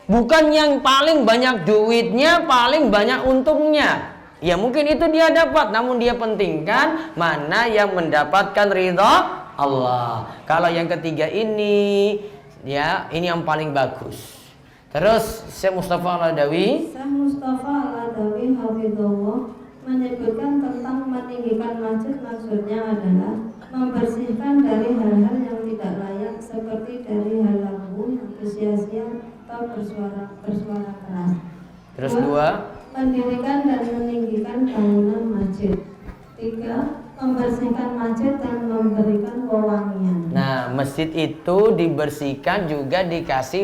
Bukan yang paling banyak duitnya, paling banyak untungnya. Ya mungkin itu dia dapat, namun dia pentingkan mana yang mendapatkan ridha Allah. Kalau yang ketiga ini, ya ini yang paling bagus. Terus Syekh Mustafa Al-Adawi Hafizahullah menyebutkan tentang meninggikan masjid, maksudnya adalah membersihkan dari hal-hal yang tidak layak, seperti dari hal lagu, sia-sia atau bersuara keras. Terus dua, mendirikan dan meninggikan bangunan masjid. Tiga, membersihkan masjid dan memberikan wewangian. Nah, masjid itu dibersihkan juga dikasih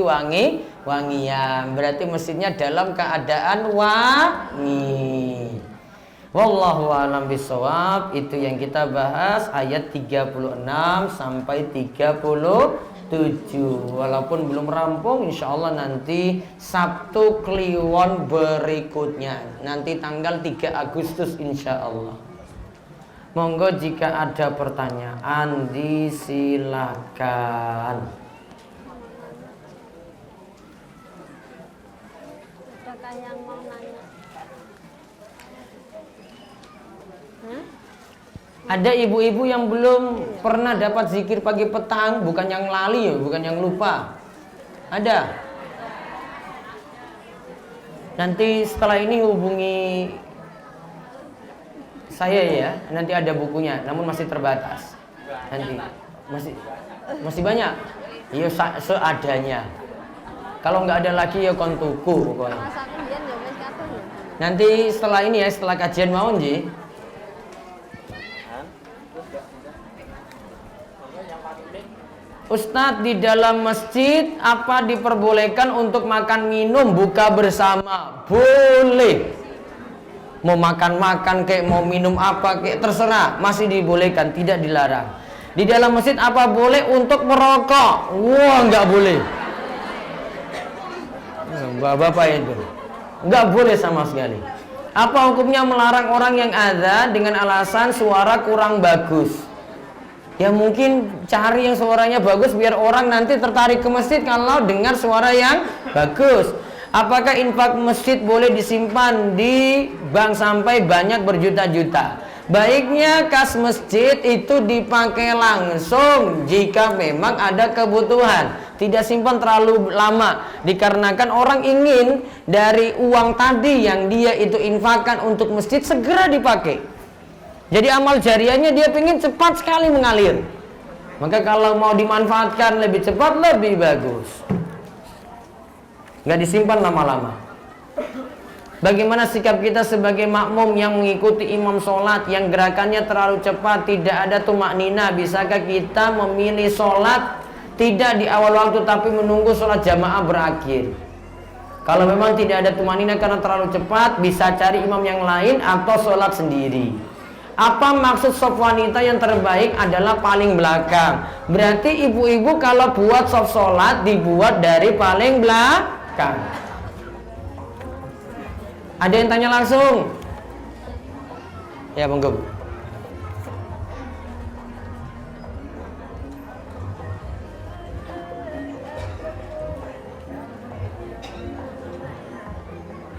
wangian. Berarti masjidnya dalam keadaan wangi. Wallahu a'lam bishawab. Itu yang kita bahas ayat 36 sampai 37. Walaupun belum rampung, insya Allah nanti Sabtu Kliwon berikutnya, nanti tanggal 3 Agustus insya Allah. Monggo jika ada pertanyaan disilakan. Adakah yang mau nanya? Ada ibu-ibu yang belum pernah dapat zikir pagi petang, bukan yang lali ya, bukan yang lupa. Ada. Nanti setelah ini hubungi saya ya, nanti ada bukunya, namun masih terbatas. Nanti masih banyak. Iya seadanya. Kalau nggak ada lagi ya kon tuku pokoknya. Nanti setelah ini ya, setelah kajian mau nji. Ustadz, di dalam masjid apa diperbolehkan untuk makan minum buka bersama? Boleh. Mau makan-makan kayak mau minum apa kayak terserah, masih dibolehkan, tidak dilarang. Di dalam masjid apa boleh untuk merokok? Wah, nggak boleh. Bapak itu nggak boleh sama sekali. Apa hukumnya melarang orang yang azan dengan alasan suara kurang bagus? Ya mungkin cari yang suaranya bagus biar orang nanti tertarik ke masjid kalau dengar suara yang bagus. Apakah infak masjid boleh disimpan di bank sampai banyak berjuta-juta? Baiknya kas masjid itu dipakai langsung jika memang ada kebutuhan. Tidak simpan terlalu lama, dikarenakan orang ingin dari uang tadi yang dia itu infakkan untuk masjid segera dipakai. Jadi amal jariahnya dia pengen cepat sekali mengalir. Maka kalau mau dimanfaatkan lebih cepat lebih bagus. Nggak disimpan lama-lama. Bagaimana sikap kita sebagai makmum yang mengikuti imam sholat yang gerakannya terlalu cepat, tidak ada tumaknina? Bisakah kita memilih sholat tidak di awal waktu tapi menunggu sholat jamaah berakhir? Kalau memang tidak ada tumanina karena terlalu cepat, bisa cari imam yang lain atau sholat sendiri. Apa maksud saf wanita yang terbaik adalah paling belakang? Berarti ibu-ibu kalau buat saf sholat dibuat dari paling belakang. Ada yang tanya langsung? Ya, monggo.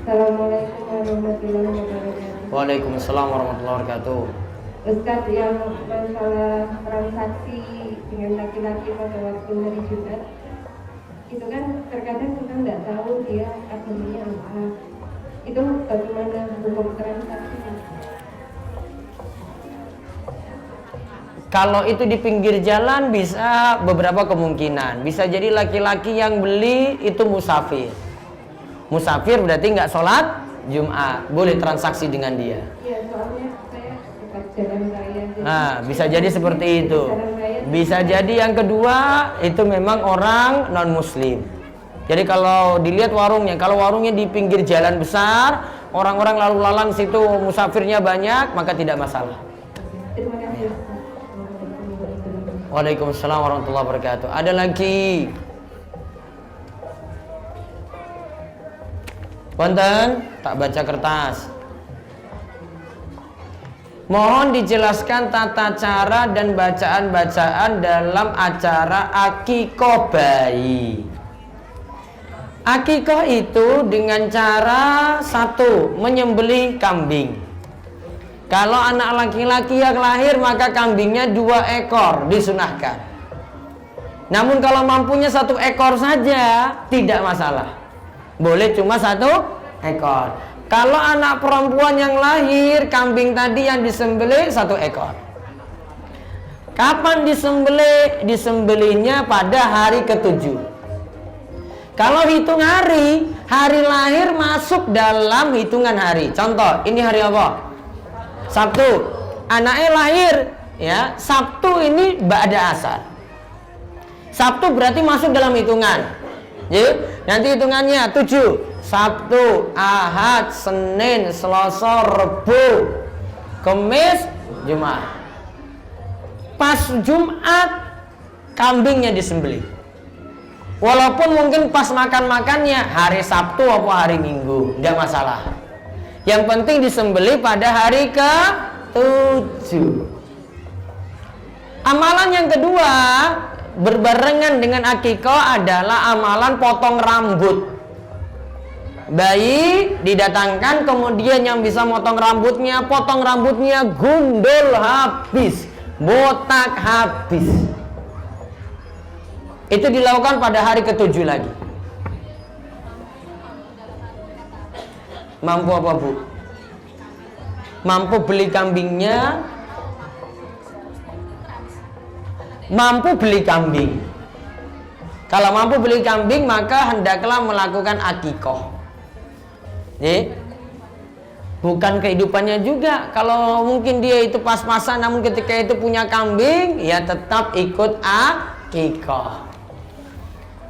Assalamualaikum warahmatullahi wabarakatuh. Waalaikumsalam warahmatullahi wabarakatuh. Ustaz, yang masalah transaksi dengan laki-laki pada waktu hari Jumat, itu kan terkadang kita nggak tahu dia agamanya apa. Itu bagaimana hukum transaksi? Kalau itu di pinggir jalan bisa beberapa kemungkinan. Bisa jadi laki-laki yang beli itu musafir. Musafir berarti nggak sholat Jumat, boleh transaksi dengan dia. Iya, soalnya saya dekat jalan raya. Nah, bisa jadi seperti itu. Bisa jadi yang kedua itu memang orang non muslim. Jadi kalau dilihat warungnya, kalau warungnya di pinggir jalan besar, orang-orang lalu lalang situ musafirnya banyak, maka tidak masalah. Terima kasih. Waalaikumsalam warahmatullahi wabarakatuh. Ada lagi? Punten, tak baca kertas. Mohon dijelaskan tata cara dan bacaan-bacaan dalam acara akikoh bayi. Akikoh itu dengan cara satu, menyembelih kambing. Kalau anak laki-laki yang lahir maka kambingnya 2 ekor disunahkan. Namun kalau mampunya 1 ekor saja tidak masalah. Boleh cuma 1 ekor. Kalau anak perempuan yang lahir, kambing tadi yang disembelih 1 ekor. Kapan disembelih? Disembelihnya pada hari ke-7. Kalau hitung hari lahir masuk dalam hitungan hari. Contoh, ini hari apa? Sabtu. Anaknya lahir ya, Sabtu ini ba'da asar. Sabtu berarti masuk dalam hitungan. Jadi nanti hitungannya 7. Sabtu, Ahad, Senin, Selasa, Rebu, Kamis, Jumat. Pas Jumat kambingnya disembelih. Walaupun mungkin pas makan-makannya hari Sabtu apa hari Minggu, enggak masalah. Yang penting disembelih pada hari ke-7. Amalan yang kedua berbarengan dengan akikah adalah amalan potong rambut. Bayi didatangkan, kemudian yang bisa potong rambutnya gundul habis, botak habis. Itu dilakukan pada hari ke-7 lagi. Mampu apa, Bu? Mampu beli kambingnya? Mampu beli kambing. Kalau mampu beli kambing maka hendaklah melakukan akikoh. Bukan kehidupannya juga. Kalau mungkin dia itu pas-pasan, namun ketika itu punya kambing, ya tetap ikut akikoh.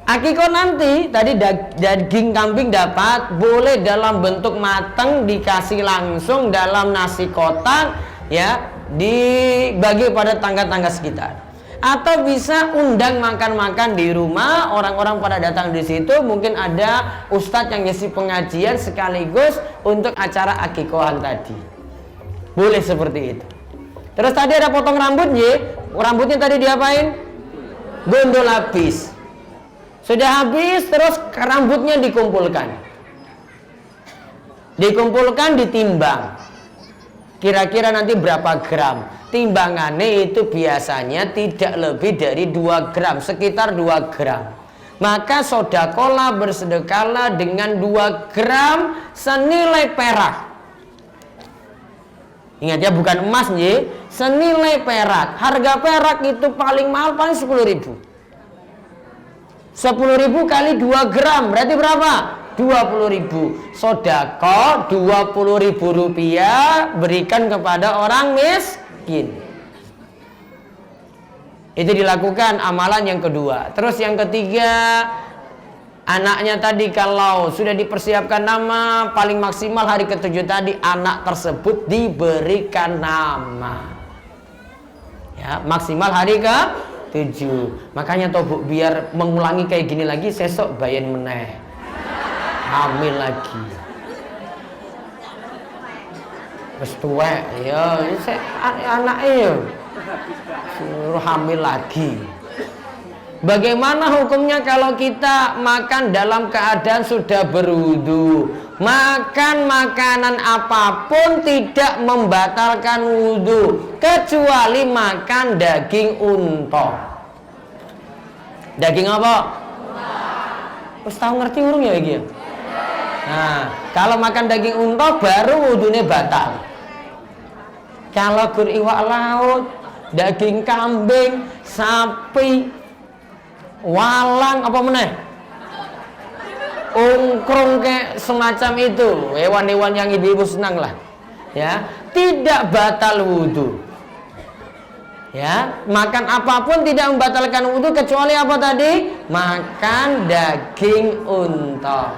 Akikoh nanti tadi daging kambing dapat, boleh dalam bentuk matang dikasih langsung dalam nasi kotak, ya dibagi pada tangga-tangga sekitar. Atau bisa undang makan-makan di rumah, orang-orang pada datang di situ, mungkin ada ustadz yang ngisi pengajian sekaligus untuk acara akikohan tadi. Boleh seperti itu. Terus tadi ada potong rambut, rambutnya tadi diapain? Gondol habis. Sudah habis, terus rambutnya dikumpulkan. Dikumpulkan, ditimbang. Kira-kira nanti berapa gram? Timbangannya itu biasanya tidak lebih dari 2 gram, sekitar 2 gram. Maka sodakola bersedekahlah dengan 2 gram senilai perak. Ingat ya, bukan emas nih, senilai perak. Harga perak itu paling mahal paling 10.000. 10.000 kali 2 gram berarti berapa? 20.000. Sodako 20.000 rupiah berikan kepada orang miskin. Itu dilakukan amalan yang kedua. Terus yang ketiga, Anaknya tadi kalau sudah dipersiapkan nama, paling maksimal hari ke-7 tadi anak tersebut diberikan nama. Ya, maksimal hari ke-7. Makanya toh Bu, biar mengulangi kayak gini lagi, sesok bayan meneh. Hamil lagi. Wis tuwek ya, anake ya. Suruh hamil lagi. Bagaimana hukumnya kalau kita makan dalam keadaan sudah berwudu? Makan makanan apapun tidak membatalkan wudu kecuali makan daging unta. Daging apa? Terus tahu ngerti urung ya iki? Nah, kalau makan daging unta baru wudunya batal. Kalau gur iwak laut, daging kambing, sapi, walang apa meneh, ungkrung kayak semacam itu, hewan-hewan yang ibu-ibu senang lah, ya, tidak batal wudhu. Ya, makan apapun tidak membatalkan wudhu kecuali apa tadi? Makan daging unta.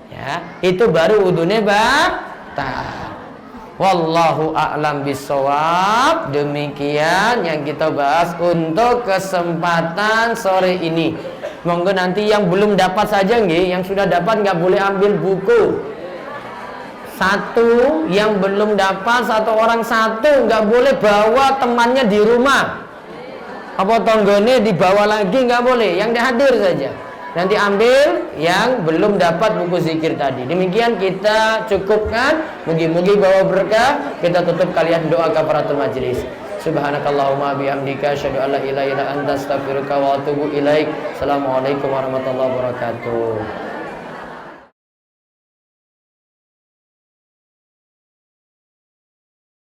Ya, itu baru wudhunya batal. Wallahu a'lam bissawab. Demikian yang kita bahas untuk kesempatan sore ini. Monggo nanti yang belum dapat saja nggih, yang sudah dapat nggak boleh ambil buku. Satu yang belum dapat, satu orang satu, nggak boleh bawa temannya di rumah. Apa tonggone dibawa lagi nggak boleh, yang hadir saja. Nanti ambil yang belum dapat buku zikir tadi. Demikian kita cukupkan. Mugi-mugi bawa berkah. Kita tutup kalian doa kafaratul majlis. Subhanakallahumma bihamdika asyhadu an la ilaha illa anta astaghfiruka wa atubu ilaik. Assalamualaikum warahmatullahi wabarakatuh.